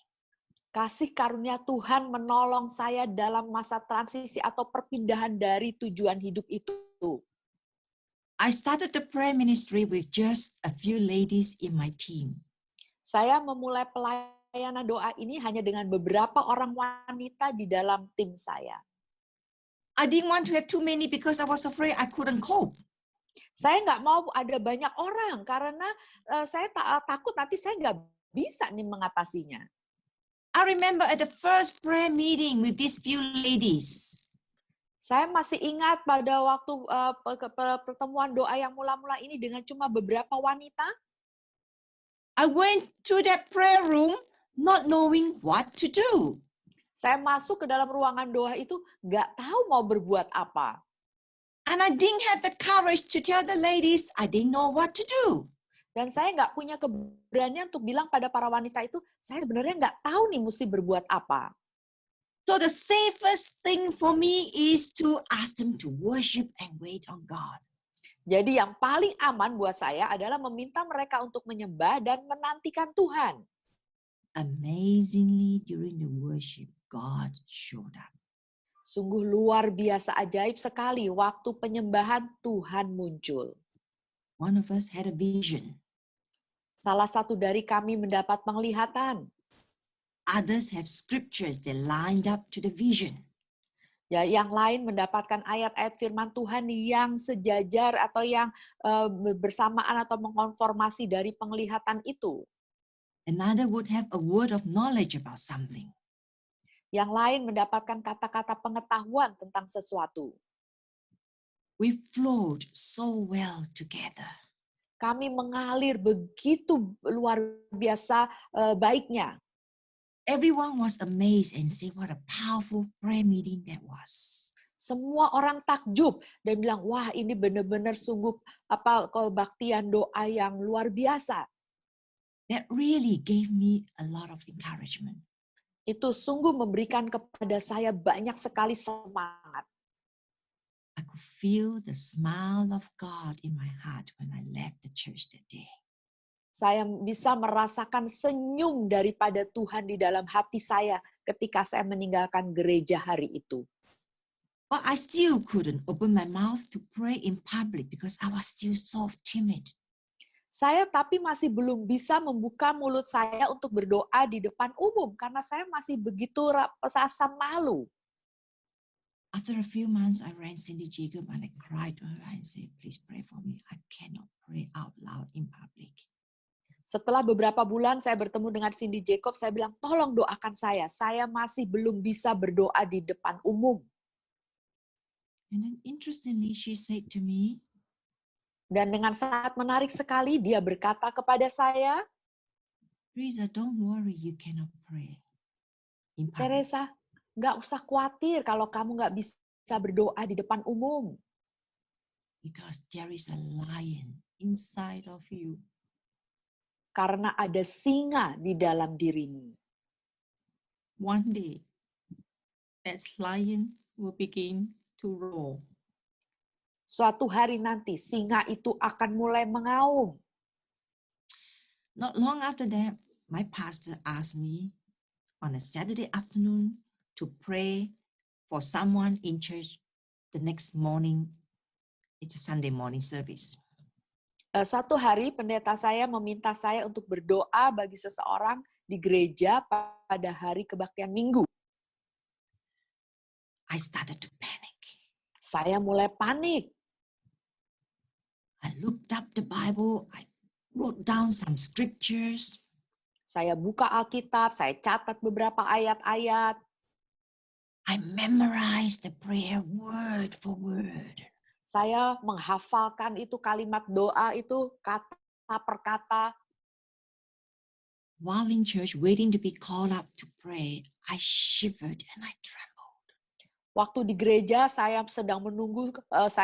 Kasih karunia Tuhan menolong saya dalam masa transisi atau perpindahan dari tujuan hidup itu. I started the prayer ministry with just a few ladies in my team. Saya memulai pelayanan doa ini hanya dengan beberapa orang wanita di dalam tim saya. I didn't want to have too many because I was afraid I couldn't cope. Saya nggak mau ada banyak orang karena saya takut nanti saya nggak bisa nih mengatasinya. I remember at the first prayer meeting with these few ladies. Saya masih ingat pada waktu pertemuan doa yang mula-mula ini dengan cuma beberapa wanita. I went to that prayer room not knowing what to do. Saya masuk ke dalam ruangan doa itu nggak tahu mau berbuat apa. And I didn't have the courage to tell the ladies I didn't know what to do. Dan saya nggak punya keberanian untuk bilang pada para wanita itu, saya sebenarnya nggak tahu nih mesti berbuat apa. So the safest thing for me is to ask them to worship and wait on God. Jadi yang paling aman buat saya adalah meminta mereka untuk menyembah dan menantikan Tuhan. Amazingly, during the worship, God showed up. Sungguh luar biasa ajaib sekali waktu penyembahan Tuhan muncul. One of us had a vision. Salah satu dari kami mendapat penglihatan. Others have scriptures that lined up to the vision. Ya, yang lain mendapatkan ayat-ayat firman Tuhan yang sejajar atau yang bersamaan atau mengkonformasi dari penglihatan itu. Another would have a word of knowledge about something. Yang lain mendapatkan kata-kata pengetahuan tentang sesuatu. We flowed so well together. Kami mengalir begitu luar biasa baiknya. Everyone was amazed and said, what a powerful prayer meeting that was. Semua orang takjub dan bilang, wah ini benar-benar sungguh kebaktian doa yang luar biasa. That really gave me a lot of encouragement. Itu sungguh memberikan kepada saya banyak sekali semangat. I could feel the smile of God in my heart when I left the church that day. Saya bisa merasakan senyum daripada Tuhan di dalam hati saya ketika saya meninggalkan gereja hari itu. But I still couldn't open my mouth to pray in public because I was still so timid. Saya tapi masih belum bisa membuka mulut saya untuk berdoa di depan umum karena saya masih begitu rasa malu. After a few months, I ran Cindy Jacob and I cried to her and said, please pray for me. I cannot pray out loud in public. Setelah beberapa bulan saya bertemu dengan Cindy Jacob, saya bilang, tolong doakan saya masih belum bisa berdoa di depan umum. And then interestingly, she said to me, dan dengan sangat menarik sekali, dia berkata kepada saya, Teresa, don't worry, you cannot pray in public. Teresa, nggak usah khawatir kalau kamu nggak bisa berdoa di depan umum. Because there is a lion inside of you. Karena ada singa di dalam dirimu. One day, that lion will begin to roar. Suatu hari nanti, singa itu akan mulai mengaum. Not long after that, my pastor asked me on a Saturday afternoon to pray for someone in church the next morning. It's a Sunday morning service. Suatu hari pendeta saya meminta saya untuk berdoa bagi seseorang di gereja pada hari kebaktian Minggu. I started to panic. Saya mulai panik. I looked up the Bible. I wrote down some scriptures. Saya buka Alkitab, saya catat beberapa ayat-ayat. I memorized the prayer word for word. Saya menghafalkan itu kalimat doa itu kata per kata. While in church, waiting to be called up to pray, I shivered and I trembled. Waktu di gereja, saya sedang menunggu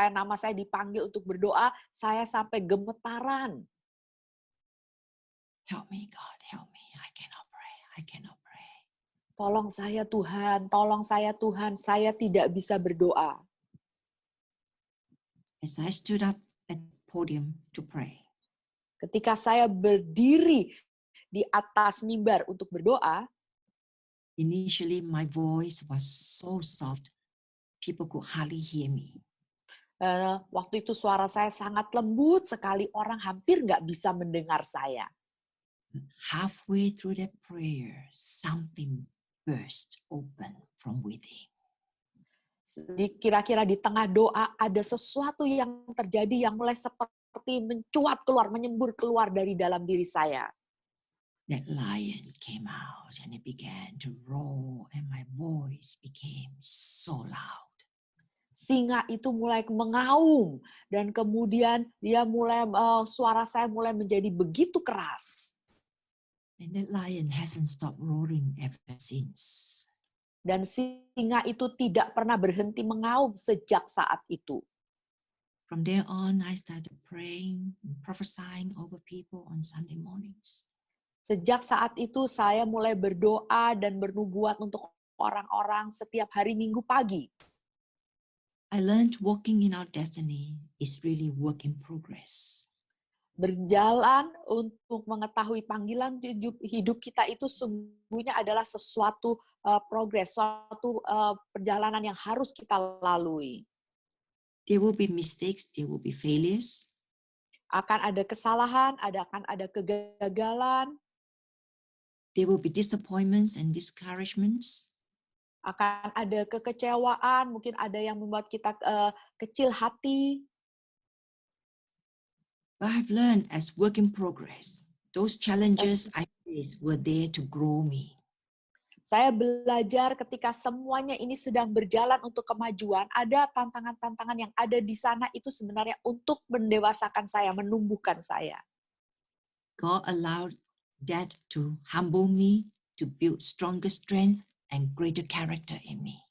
nama saya dipanggil untuk berdoa, saya sampai gemetaran. Help me, God, help me. I cannot pray. I cannot pray. Tolong saya Tuhan, saya tidak bisa berdoa. As I stood up at the podium to pray, ketika saya berdiri di atas mimbar untuk berdoa, initially my voice was so soft, people could hardly hear me. Waktu itu suara saya sangat lembut sekali, orang hampir nggak bisa mendengar saya. Halfway through that prayer, something burst open from within. Kira-kira di tengah doa ada sesuatu yang terjadi yang mulai seperti mencuat keluar, menyembur keluar dari dalam diri saya. That lion came out and it began to roar and my voice became so loud. Singa itu mulai mengaum dan kemudian dia mulai suara saya mulai menjadi begitu keras. And that lion hasn't stopped roaring ever since. Dan singa itu tidak pernah berhenti mengaum sejak saat itu. From there on, I started praying and prophesying over people on Sunday mornings. Sejak saat itu saya mulai berdoa dan bernubuat untuk orang-orang setiap hari Minggu pagi. I learned walking in our destiny is really work in progress. Berjalan untuk mengetahui panggilan hidup kita itu sungguhnya adalah sesuatu progres, suatu perjalanan yang harus kita lalui. There will be mistakes, there will be failures. Akan ada kesalahan, akan ada kegagalan. There will be disappointments and discouragements. Akan ada kekecewaan, mungkin ada yang membuat kita kecil hati. But I've learned as work in progress, those challenges I faced were there to grow me. Saya belajar ketika semuanya ini sedang berjalan untuk kemajuan, ada tantangan-tantangan yang ada di sana itu sebenarnya untuk mendewasakan saya, menumbuhkan saya. God allowed that to humble me, to build stronger strength and greater character in me.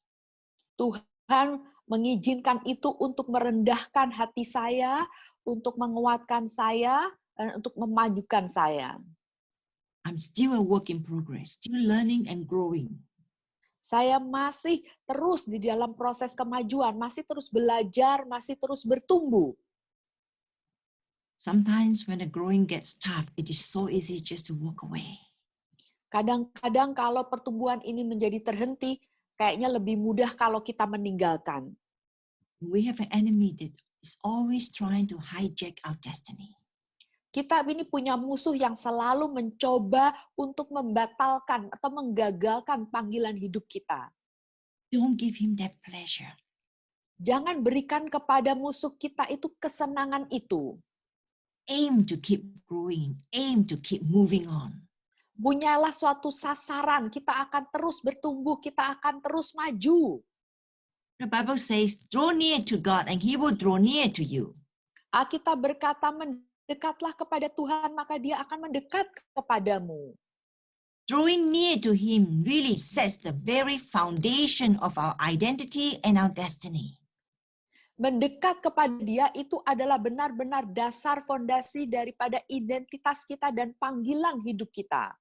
Tuhan mengizinkan itu untuk merendahkan hati saya, untuk menguatkan saya, dan untuk memajukan saya. I'm still a work in progress, still learning and growing. Saya masih terus di dalam proses kemajuan, masih terus belajar, masih terus bertumbuh. Sometimes when the growing gets tough, it is so easy just to walk away. Kadang-kadang kalau pertumbuhan ini menjadi terhenti, kayaknya lebih mudah kalau kita meninggalkan. We have an enemy that is always trying to hijack our destiny. Kita ini punya musuh yang selalu mencoba untuk membatalkan atau menggagalkan panggilan hidup kita. Don't give him that pleasure. Jangan berikan kepada musuh kita itu kesenangan itu. Aim to keep growing, aim to keep moving on. Punyalah suatu sasaran, kita akan terus bertumbuh, kita akan terus maju. The Bible says, draw near to God and he will draw near to you. Alkitab berkata, mendekatlah kepada Tuhan, maka dia akan mendekat kepadamu. Drawing near to him really sets the very foundation of our identity and our destiny. Mendekat kepada dia itu adalah benar-benar dasar fondasi daripada identitas kita dan panggilan hidup kita.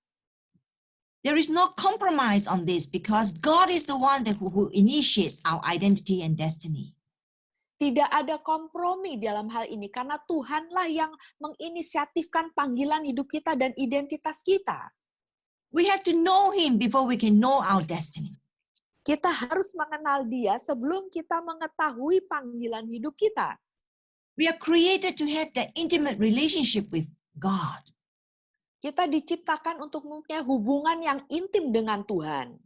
There is no compromise on this because God is the one who initiates our identity and destiny. Tidak ada kompromi dalam hal ini karena Tuhanlah yang menginisiatifkan panggilan hidup kita dan identitas kita. We have to know him before we can know our destiny. Kita harus mengenal dia sebelum kita mengetahui panggilan hidup kita. We are created to have that intimate relationship with God. Kita diciptakan untuk mempunyai hubungan yang intim dengan Tuhan.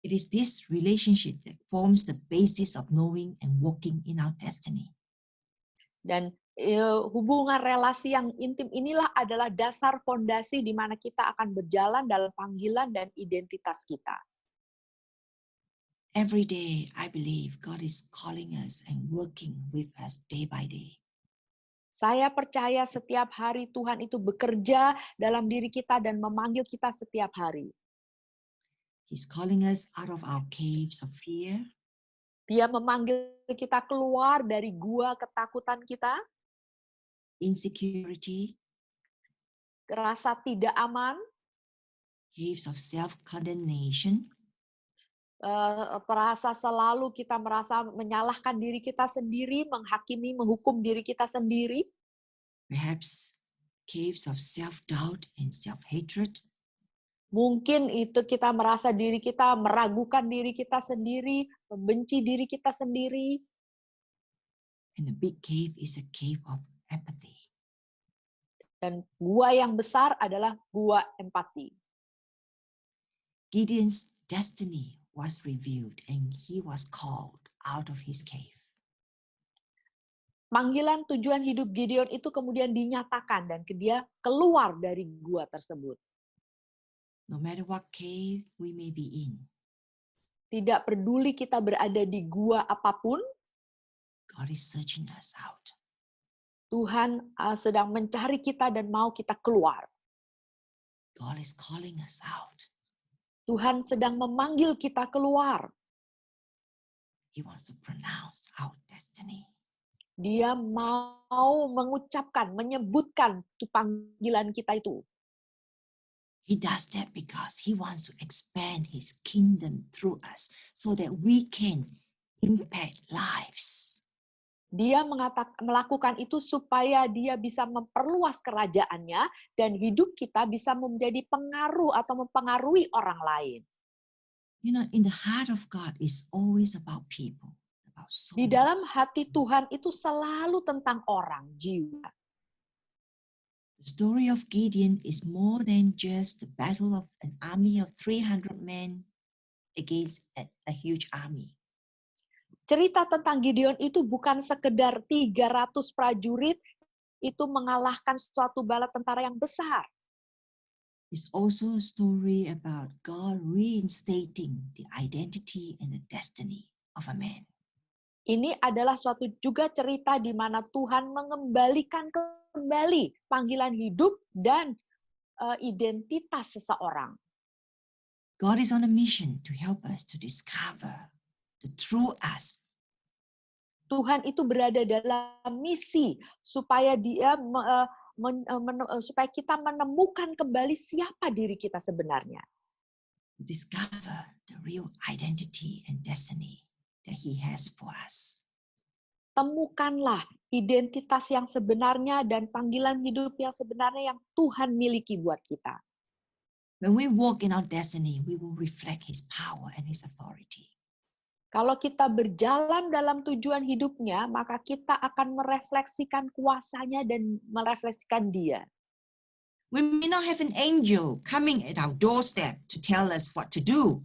It is this relationship that forms the basis of knowing and walking in our destiny. Dan hubungan relasi yang intim inilah adalah dasar fondasi di mana kita akan berjalan dalam panggilan dan identitas kita. Every day, I believe God is calling us and working with us day by day. Saya percaya setiap hari Tuhan itu bekerja dalam diri kita dan memanggil kita setiap hari. He's calling us out of our caves of fear. Dia memanggil kita keluar dari gua ketakutan kita, Insecurity, rasa tidak aman, caves of self-condemnation, merasa selalu kita merasa menyalahkan diri kita sendiri, menghakimi, menghukum diri kita sendiri. perhaps caves of self-doubt and self-hatred. Mungkin itu kita merasa diri kita, meragukan diri kita sendiri, membenci diri kita sendiri. And a big cave is a cave of apathy. Dan gua yang besar adalah gua empati. Gideon's destiny was revealed and he was called out of his cave. Panggilan tujuan hidup Gideon itu kemudian dinyatakan dan dia keluar dari gua tersebut. No matter what cave we may be in, Tidak peduli kita berada di gua apapun, God is searching us out. Tuhan sedang mencari kita dan mau kita keluar. God is calling us out. Tuhan sedang memanggil kita keluar. He wants to pronounce our destiny. Dia mau mengucapkan, menyebutkan panggilan kita itu. He does that because he wants to expand his kingdom through us so that we can impact lives. Dia melakukan itu supaya dia bisa memperluas kerajaannya dan hidup kita bisa menjadi pengaruh atau mempengaruhi orang lain. You know, in the heart of God is always about people, about souls. Di dalam hati Tuhan itu selalu tentang orang, jiwa. The story of Gideon is more than just the battle of an army of 300 men. against a huge army. Cerita tentang Gideon itu bukan sekedar 300 prajurit itu mengalahkan suatu bala tentara yang besar. It's also a story about God reinstating the identity and the destiny of a man. Ini adalah suatu juga cerita di mana Tuhan mengembalikan kembali panggilan hidup dan identitas seseorang. God is on a mission to help us to discover the true us. Tuhan itu berada dalam misi supaya supaya kita menemukan kembali siapa diri kita sebenarnya. To discover the real identity and destiny that He has for us. Temukanlah identitas yang sebenarnya dan panggilan hidup yang sebenarnya yang Tuhan miliki buat kita. When we walk in our destiny, we will reflect His power and His authority. Kalau kita berjalan dalam tujuan hidupnya, maka kita akan merefleksikan kuasanya dan merefleksikan Dia. We may not have an angel coming at our doorstep to tell us what to do.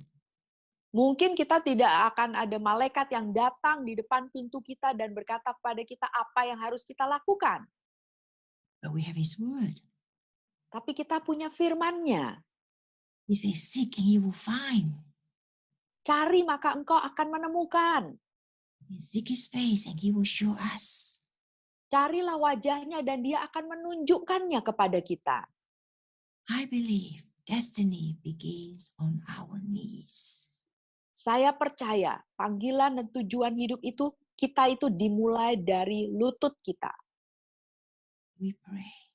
Mungkin kita tidak akan ada malaikat yang datang di depan pintu kita dan berkata kepada kita apa yang harus kita lakukan. But we have His word. Tapi kita punya firman-Nya. He says, seek and you will find. Cari maka engkau akan menemukan. Seek His face and He will show us. Carilah wajahnya dan Dia akan menunjukkannya kepada kita. I believe destiny begins on our knees. Saya percaya panggilan dan tujuan hidup itu kita itu dimulai dari lutut kita. We pray.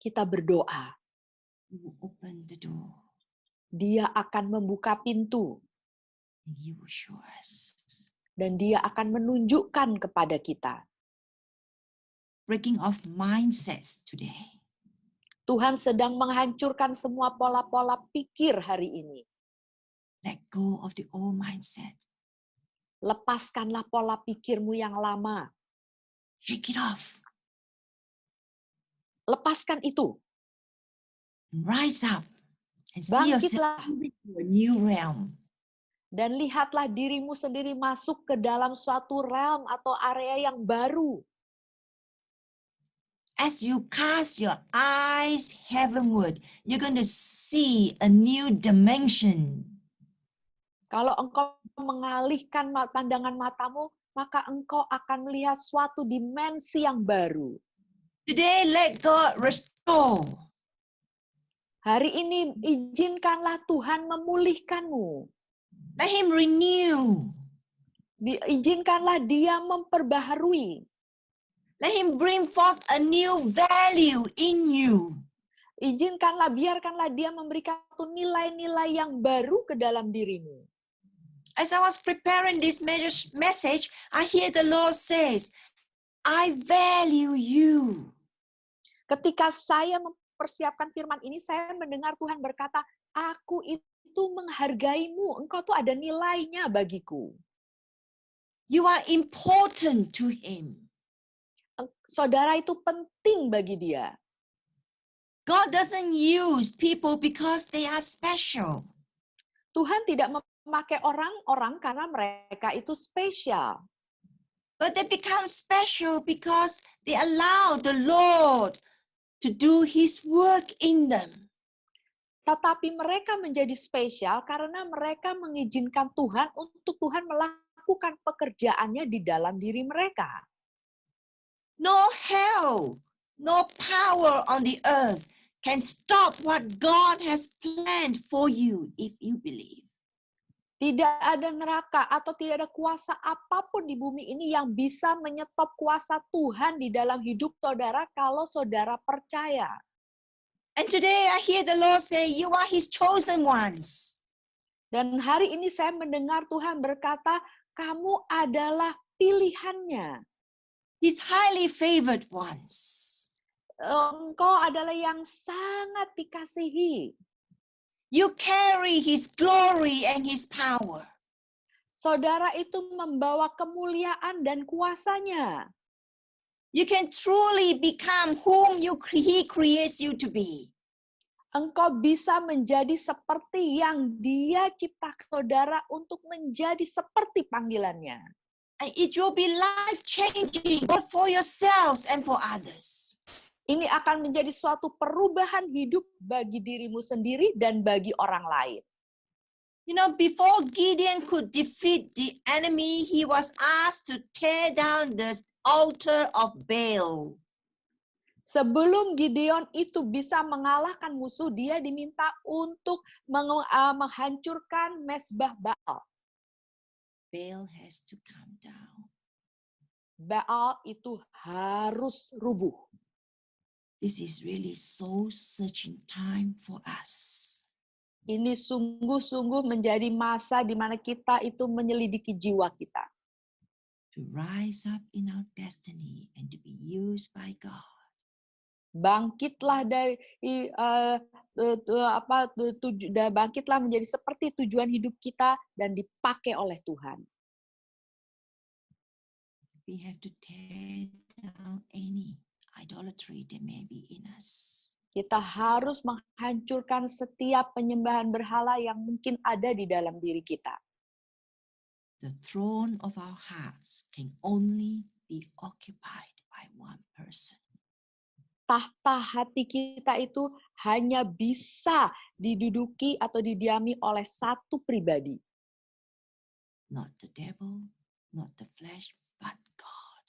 Kita berdoa. He will open the door. Dia akan membuka pintu. And He will show us. Dan Dia akan menunjukkan kepada kita. Breaking off mindsets today. Tuhan sedang menghancurkan semua pola-pola pikir hari ini. Let go of the old mindset. Lepaskanlah pola pikirmu yang lama. Shake it off. Lepaskan itu. Rise up and see yourself Bangkitlah moving to a new realm. dan lihatlah dirimu sendiri masuk ke dalam suatu realm atau area yang baru. As you cast your eyes heavenward, you're going to see a new dimension. Kalau engkau mengalihkan pandangan matamu, maka engkau akan melihat suatu dimensi yang baru. Today, let God restore. Hari ini izinkanlah Tuhan memulihkanmu. Let Him renew. Izinkanlah Dia memperbaharui. Let Him bring forth a new value in you. Biarkanlah Dia memberikan satu nilai-nilai yang baru ke dalam dirimu. As I was preparing this message, I hear the Lord says, I value you. Ketika saya mempersiapkan firman ini, saya mendengar Tuhan berkata, aku itu menghargaimu, engkau tuh ada nilainya bagiku. You are important to Him. Saudara itu penting bagi Dia. God doesn't use people because they are special. Tuhan tidak memakai orang-orang karena mereka itu spesial. But they become special because they allow the Lord to do His work in them. Tetapi mereka menjadi spesial karena mereka mengizinkan Tuhan untuk Tuhan melakukan pekerjaannya di dalam diri mereka. No hell, no power on the earth can stop what God has planned for you if you believe. Tidak ada neraka atau tidak ada kuasa apapun di bumi ini yang bisa menyetop kuasa Tuhan di dalam hidup saudara kalau saudara percaya. And today I hear the Lord say, you are His chosen ones. Dan hari ini saya mendengar Tuhan berkata, kamu adalah pilihannya. His highly favored ones. Engkau adalah yang sangat dikasihi. You carry His glory and His power. Saudara itu membawa kemuliaan dan kuasanya. You can truly become whom He creates you to be. engkau bisa menjadi seperti yang Dia ciptakan saudara untuk menjadi seperti panggilannya. And it will be life-changing both for yourselves and for others. Ini akan menjadi suatu perubahan hidup bagi dirimu sendiri dan bagi orang lain. You know, before Gideon could defeat the enemy, he was asked to tear down the altar of Baal. Sebelum Gideon itu bisa mengalahkan musuh, dia diminta untuk menghancurkan mezbah Baal. Baal has to come down. Baal itu harus rubuh. This is really soul-searching time for us. Ini sungguh-sungguh menjadi masa di mana kita itu menyelidiki jiwa kita. To rise up in our destiny and to be used by God. Bangkitlah dari bangkitlah menjadi seperti tujuan hidup kita dan dipakai oleh Tuhan. We have to tear down any idolatry that may be in us. Kita harus menghancurkan setiap penyembahan berhala yang mungkin ada di dalam diri kita. The throne of our hearts can only be occupied by one person. Tahta hati kita itu hanya bisa diduduki atau didiami oleh satu pribadi. Not the devil, not the flesh, but God.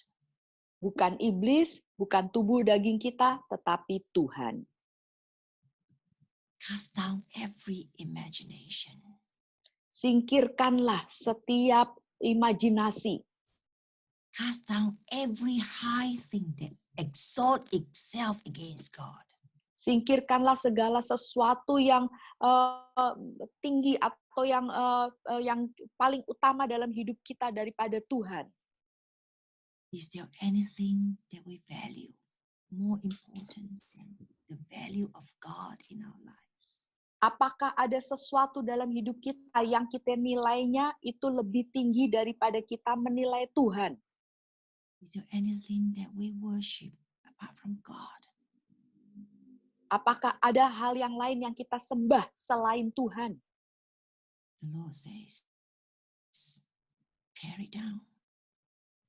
Bukan iblis, bukan tubuh daging kita, tetapi Tuhan. Cast down every imagination. Singkirkanlah setiap imajinasi. Cast down every high thing that exalt itself against God. Singkirkanlah segala sesuatu yang tinggi atau yang paling utama dalam hidup kita daripada Tuhan. Is there anything that we value more important than the value of God in our lives? Apakah ada sesuatu dalam hidup kita yang kita nilainya itu lebih tinggi daripada kita menilai Tuhan? Is there anything that we worship apart from God? Apakah ada hal yang lain yang kita sembah selain Tuhan? The Lord says, tear it down.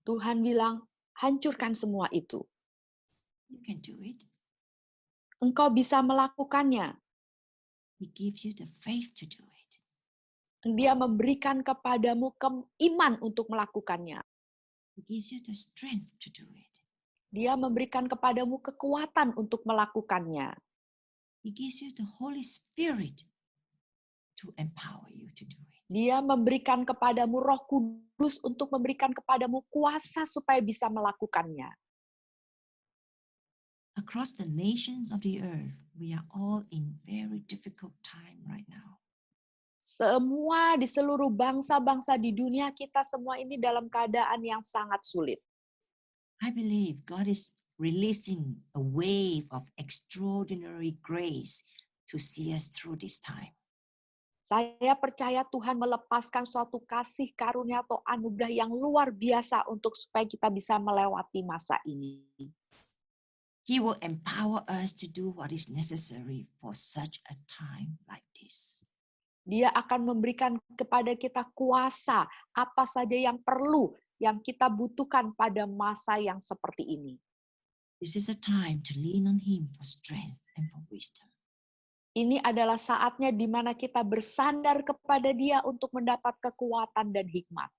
Tuhan bilang, hancurkan semua itu. You can do it. Engkau bisa melakukannya. He gives you the faith to do it. Dia memberikan kepadamu iman untuk melakukannya. He gives you the strength to do it. Dia memberikan kepadamu kekuatan untuk melakukannya. He gives you the Holy Spirit to empower you to do it. Dia memberikan kepadamu Roh Kudus untuk memberikan kepadamu kuasa supaya bisa melakukannya. Across the nations of the earth, we are all in very difficult time right now. Semua di seluruh bangsa-bangsa di dunia kita semua ini dalam keadaan yang sangat sulit. I believe God is releasing a wave of extraordinary grace to see us through this time. Saya percaya Tuhan melepaskan suatu kasih karunia atau anugerah yang luar biasa untuk supaya kita bisa melewati masa ini. He will empower us to do what is necessary for such a time like this. Dia akan memberikan kepada kita kuasa apa saja yang perlu, yang kita butuhkan pada masa yang seperti ini. This is a time to lean on Him for strength and for wisdom. Ini adalah saatnya di mana kita bersandar kepada Dia untuk mendapat kekuatan dan hikmat.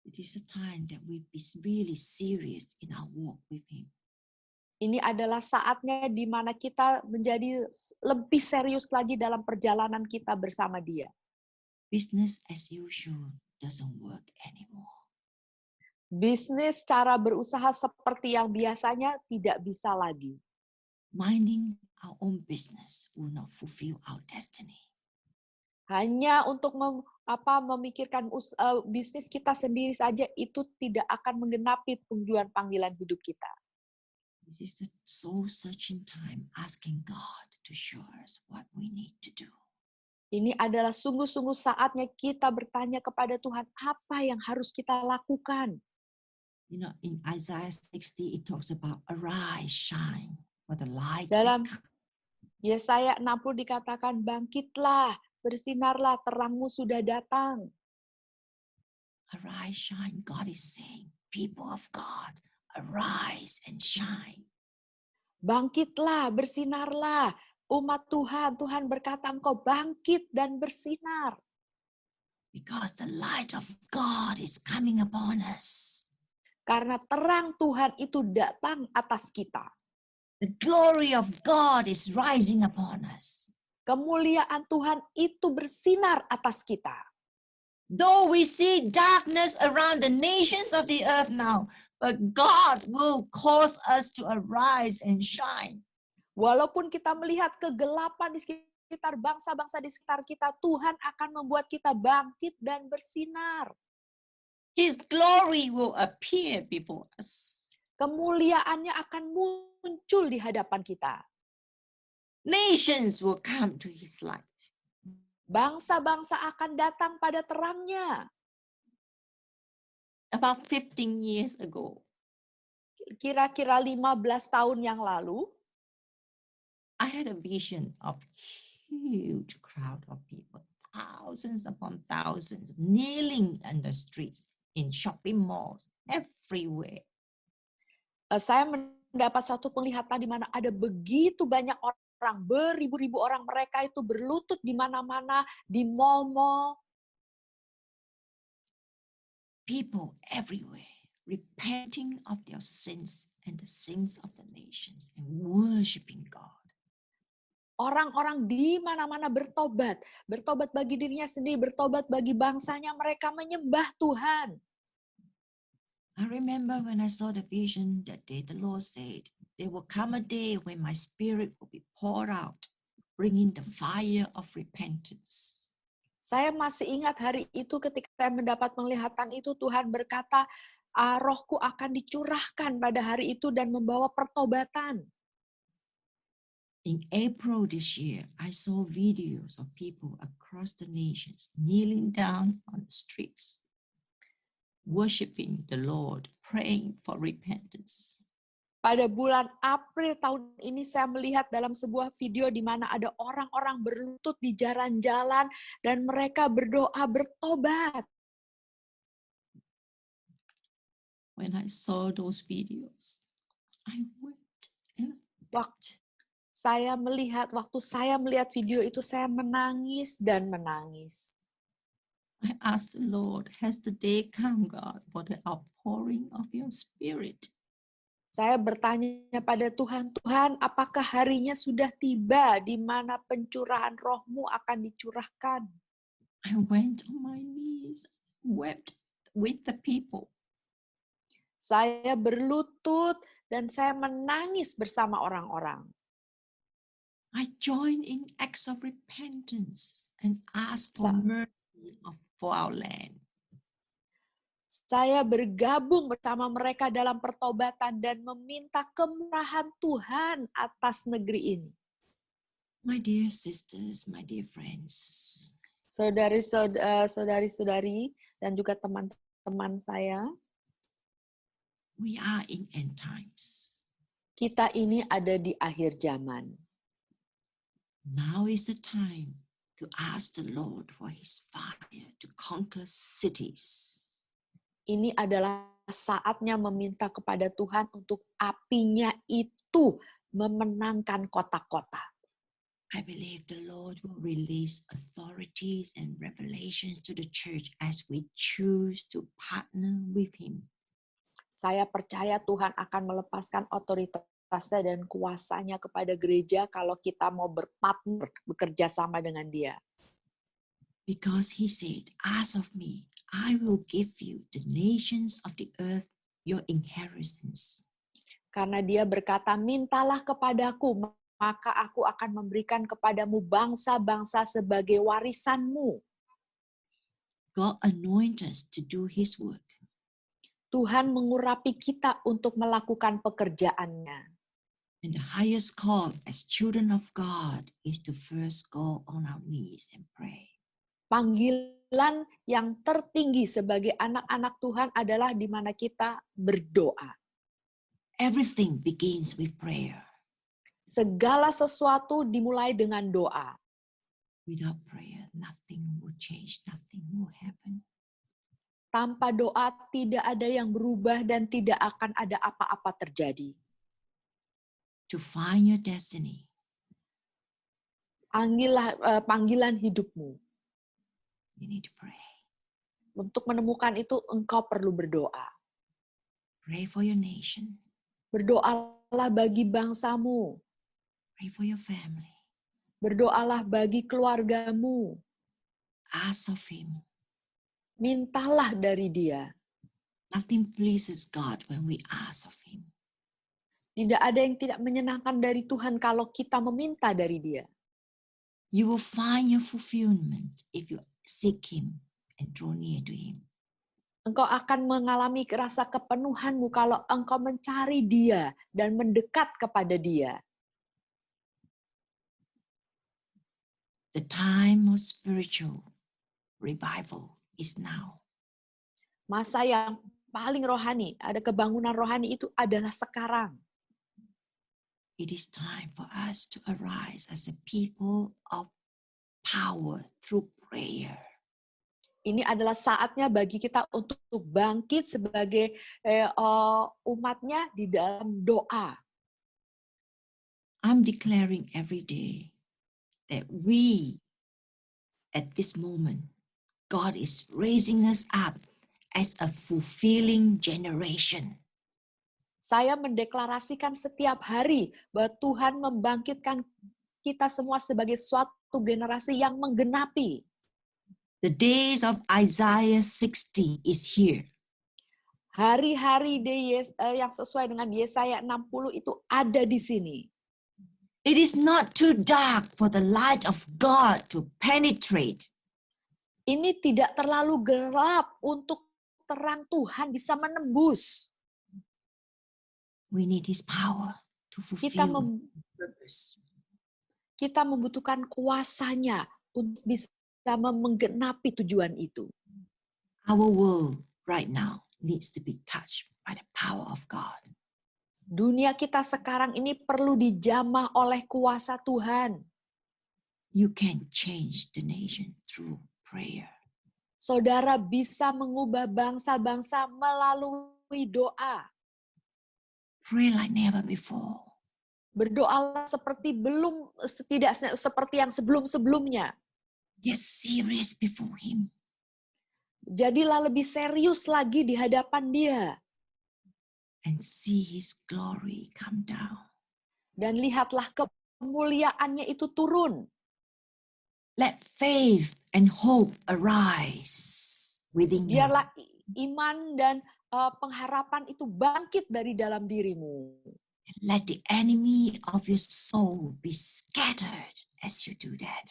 It is a time that we be really serious in our walk with Him. Ini adalah saatnya di mana kita menjadi lebih serius lagi dalam perjalanan kita bersama Dia. Business as usual doesn't work anymore. Bisnis cara berusaha seperti yang biasanya tidak bisa lagi. Minding our own business will not fulfill our destiny. Hanya untuk memikirkan bisnis kita sendiri saja itu tidak akan menggenapi tujuan panggilan hidup kita. This is the soul-searching time, asking God to show us what we need to do. Ini adalah sungguh-sungguh saatnya kita bertanya kepada Tuhan, apa yang harus kita lakukan? You know, in Isaiah 60, it talks about arise, shine, for the light Dalam is come. Yesaya 60 dikatakan, bangkitlah, bersinarlah, terangmu sudah datang. Arise, shine. God is saying, people of God, arise and shine. Bangkitlah, bersinarlah, umat Tuhan. Tuhan berkata engkau bangkit dan bersinar. Because the light of God is coming upon us. Karena terang Tuhan itu datang atas kita. The glory of God is rising upon us. Kemuliaan Tuhan itu bersinar atas kita. Though we see darkness around the nations of the earth now, but God will cause us to arise and shine. Walaupun kita melihat kegelapan di sekitar bangsa-bangsa di sekitar kita, Tuhan akan membuat kita bangkit dan bersinar. His glory will appear before us. Kemuliaannya akan muncul di hadapan kita. Nations will come to his light. Bangsa-bangsa akan datang pada terangnya. About 15 years ago, Kira-kira 15 tahun yang lalu, I had a vision of huge crowd of people, thousands upon thousands, kneeling on the streets, in shopping malls, everywhere. saya mendapat satu penglihatan di mana ada begitu banyak orang, beribu-ribu orang, mereka itu berlutut di mana-mana, di mall-mall. People everywhere repenting of their sins and the sins of the nations and worshiping God. Orang-orang di mana-mana bertobat. Bertobat bagi dirinya sendiri, bertobat bagi bangsanya, mereka menyembah Tuhan. I remember when I saw the vision that day, the Lord said, there will come a day when my spirit will be poured out, bringing the fire of repentance. Saya masih ingat hari itu ketika saya mendapat penglihatan itu, Tuhan berkata, rohku akan dicurahkan pada hari itu dan membawa pertobatan. In April this year, I saw videos of people across the nations kneeling down on the streets, worshiping the Lord, praying for repentance. Pada bulan April tahun ini saya melihat dalam sebuah video di mana ada orang-orang berlutut di jalan-jalan dan mereka berdoa bertobat. When I saw those videos, I wept and wept. Waktu saya melihat video itu, saya menangis dan menangis. I asked the Lord, has the day come, God, for the outpouring of your spirit? Saya bertanya pada Tuhan, Tuhan, apakah harinya sudah tiba di mana pencurahan roh-Mu akan dicurahkan? I went on my knees, wept with the people. Saya berlutut dan saya menangis bersama orang-orang. I joined in acts of repentance and asked for mercy for our land. Saya bergabung bersama mereka dalam pertobatan dan meminta kemurahan Tuhan atas negeri ini. My dear sisters, my dear friends, saudari-saudari dan juga teman-teman saya, we are in end times. Kita ini ada di akhir zaman. Now is the time to ask the Lord for his fire to conquer cities. Ini adalah saatnya meminta kepada Tuhan untuk apinya itu memenangkan kota-kota. I believe the Lord will release authorities and revelations to the church as we choose to partner with him. Saya percaya Tuhan akan melepaskan otoritasnya dan kuasanya kepada gereja kalau kita mau berpartner, bekerja sama dengan dia. Because he said, ask of me, I will give you the nations of the earth, your inheritance. Karena dia berkata, mintalah kepadaku, maka aku akan memberikan kepadamu bangsa-bangsa sebagai warisanmu. God anoint us to do his work. Tuhan mengurapi kita untuk melakukan pekerjaannya. And the highest call as children of God is to first go on our knees and pray. Panggilan yang tertinggi sebagai anak-anak Tuhan adalah di mana kita berdoa. Everything begins with prayer. Segala sesuatu dimulai dengan doa. Without prayer, nothing will change, nothing will happen. Tanpa doa tidak ada yang berubah dan tidak akan ada apa-apa terjadi. To find your destiny, Panggilan hidupmu. you need to pray. Untuk menemukan itu engkau perlu berdoa. Pray for your nation. Berdoalah bagi bangsamu. Pray for your family. Berdoalah bagi keluargamu. Ask of Him. Mintalah dari Dia. Nothing pleases God when we ask of Him. Tidak ada yang tidak menyenangkan dari Tuhan kalau kita meminta dari Dia. You will find your fulfillment if you seek Him and draw near to Him. Engkau akan mengalami rasa kepenuhanmu kalau engkau mencari Dia dan mendekat kepada Dia. The time of spiritual revival is now. Masa yang paling rohani, ada kebangunan rohani itu adalah sekarang. It is time for us to arise as a people of power through prayer. Ini adalah saatnya bagi kita untuk bangkit sebagai umatnya di dalam doa. I'm declaring every day that we, at this moment, God is raising us up as a fulfilling generation. Saya mendeklarasikan setiap hari bahwa Tuhan membangkitkan kita semua sebagai suatu generasi yang menggenapi. The days of Isaiah 60 is here. Hari-hari yang sesuai dengan Yesaya 60 itu ada di sini. It is not too dark for the light of God to penetrate. Ini tidak terlalu gelap untuk terang Tuhan bisa menembus. We need His power to fulfill purpose. Kita membutuhkan kuasanya untuk bisa menggenapi tujuan itu. Our world right now needs to be touched by the power of God. Dunia kita sekarang ini perlu dijamah oleh kuasa Tuhan. You can change the nation through prayer. Saudara bisa mengubah bangsa-bangsa melalui doa. Pray like never before. Berdoalah tidak seperti yang sebelum-sebelumnya. Get serious before Him. Jadilah lebih serius lagi di hadapan Dia. And see His glory come down. Dan lihatlah kemuliaannya itu turun. Let faith and hope arise within you. Biarlah iman dan pengharapan itu bangkit dari dalam dirimu. Let the enemy of your soul be scattered as you do that.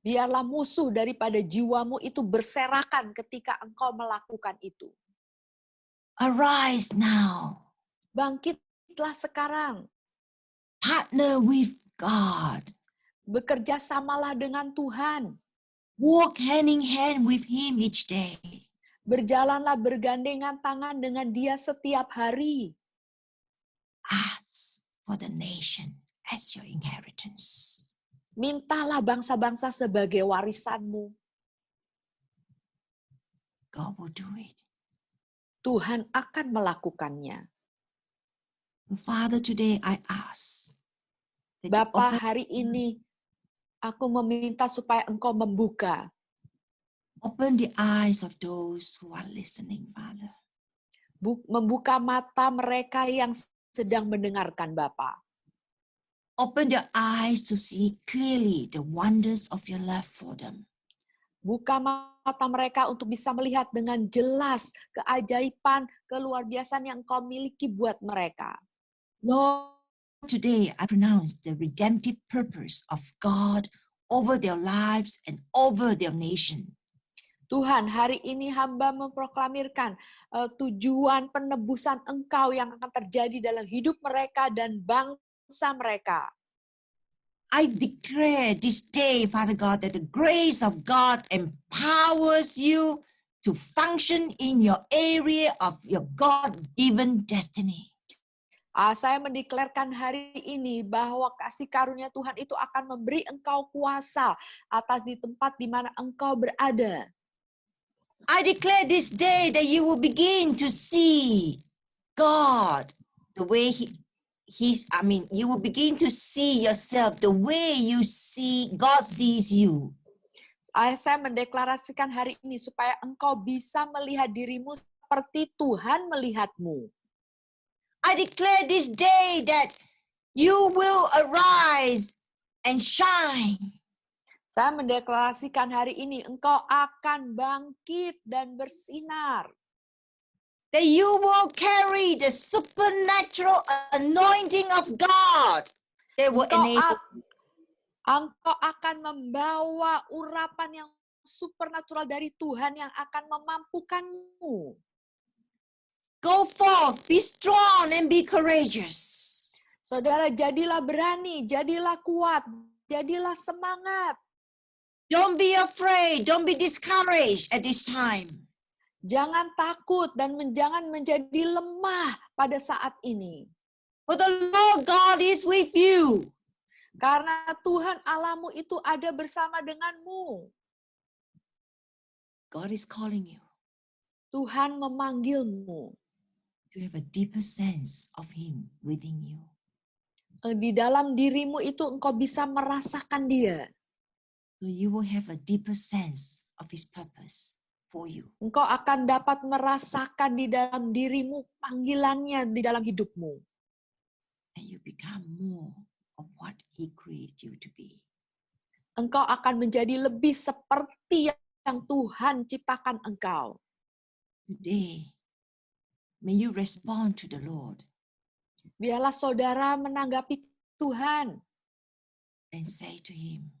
Biarlah musuh daripada jiwamu itu berserakan ketika engkau melakukan itu. Arise now. Bangkitlah sekarang. Partner with God. Bekerja samalah dengan Tuhan. Walk hand in hand with Him each day. Berjalanlah bergandengan tangan dengan Dia setiap hari. Ask for the nation as your inheritance. Mintalah bangsa-bangsa sebagai warisanmu. God will do it. Tuhan akan melakukannya. Father, today I ask. Bapa, hari ini aku meminta supaya Engkau membuka. Open the eyes of those who are listening, Father. Membuka mata mereka yang sedang mendengarkan, Bapa. Open their eyes to see clearly the wonders of your love for them. Buka mata mereka untuk bisa melihat dengan jelas keajaiban, keluar biasaan yang Engkau miliki buat mereka. Lord, today I pronounce the redemptive purpose of God over their lives and over their nation. Tuhan, hari ini hamba memproklamirkan tujuan penebusan Engkau yang akan terjadi dalam hidup mereka dan bangsa mereka. I declare this day, Father God, that the grace of God empowers you to function in your area of your God-given destiny. Saya mendeklarkan hari ini bahwa kasih karunia Tuhan itu akan memberi engkau kuasa atas di tempat di mana engkau berada. I declare this day that you will begin to see God the way you will begin to see yourself the way you see God sees you. Saya mendeklarasikan hari ini supaya engkau bisa melihat dirimu seperti Tuhan melihatmu. I declare this day that you will arise and shine. Saya mendeklarasikan hari ini engkau akan bangkit dan bersinar. That you will carry the supernatural anointing of God. That will enable. Engkau akan membawa urapan yang supernatural dari Tuhan yang akan memampukanmu. Go forth, be strong and be courageous. Saudara, jadilah berani, jadilah kuat, jadilah semangat. Don't be afraid, don't be discouraged at this time. Jangan takut dan jangan menjadi lemah pada saat ini. For the Lord God is with you. Karena Tuhan Allahmu itu ada bersama denganmu. God is calling you. Tuhan memanggilmu. To have a deeper sense of Him within you. Di dalam dirimu itu engkau bisa merasakan Dia. So you will have a deeper sense of His purpose for you. Engkau akan dapat merasakan di dalam dirimu panggilannya di dalam hidupmu. And you become more of what He created you to be. Engkau akan menjadi lebih seperti yang Tuhan ciptakan engkau. Today, may you respond to the Lord. Biarlah saudara menanggapi Tuhan. And say to Him.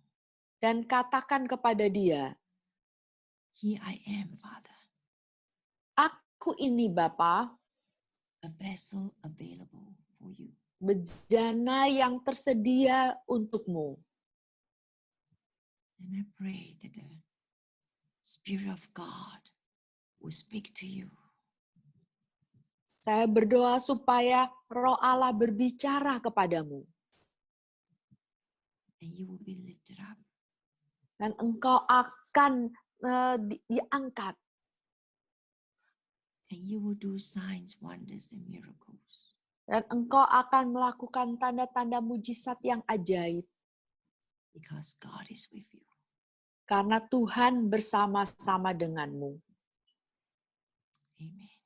Dan katakan kepada Dia. Here I am, Father. Aku ini Bapa. A vessel available for you. Bejana yang tersedia untukmu. And I pray that the Spirit of God will speak to you. Saya berdoa supaya Roh Allah berbicara kepadamu. And you will be lifted up. Dan engkau akan diangkat. And you will do signs, wonders, and miracles. Dan engkau akan melakukan tanda-tanda mujizat yang ajaib. Because God is with you. Karena Tuhan bersama-sama denganmu. Amen.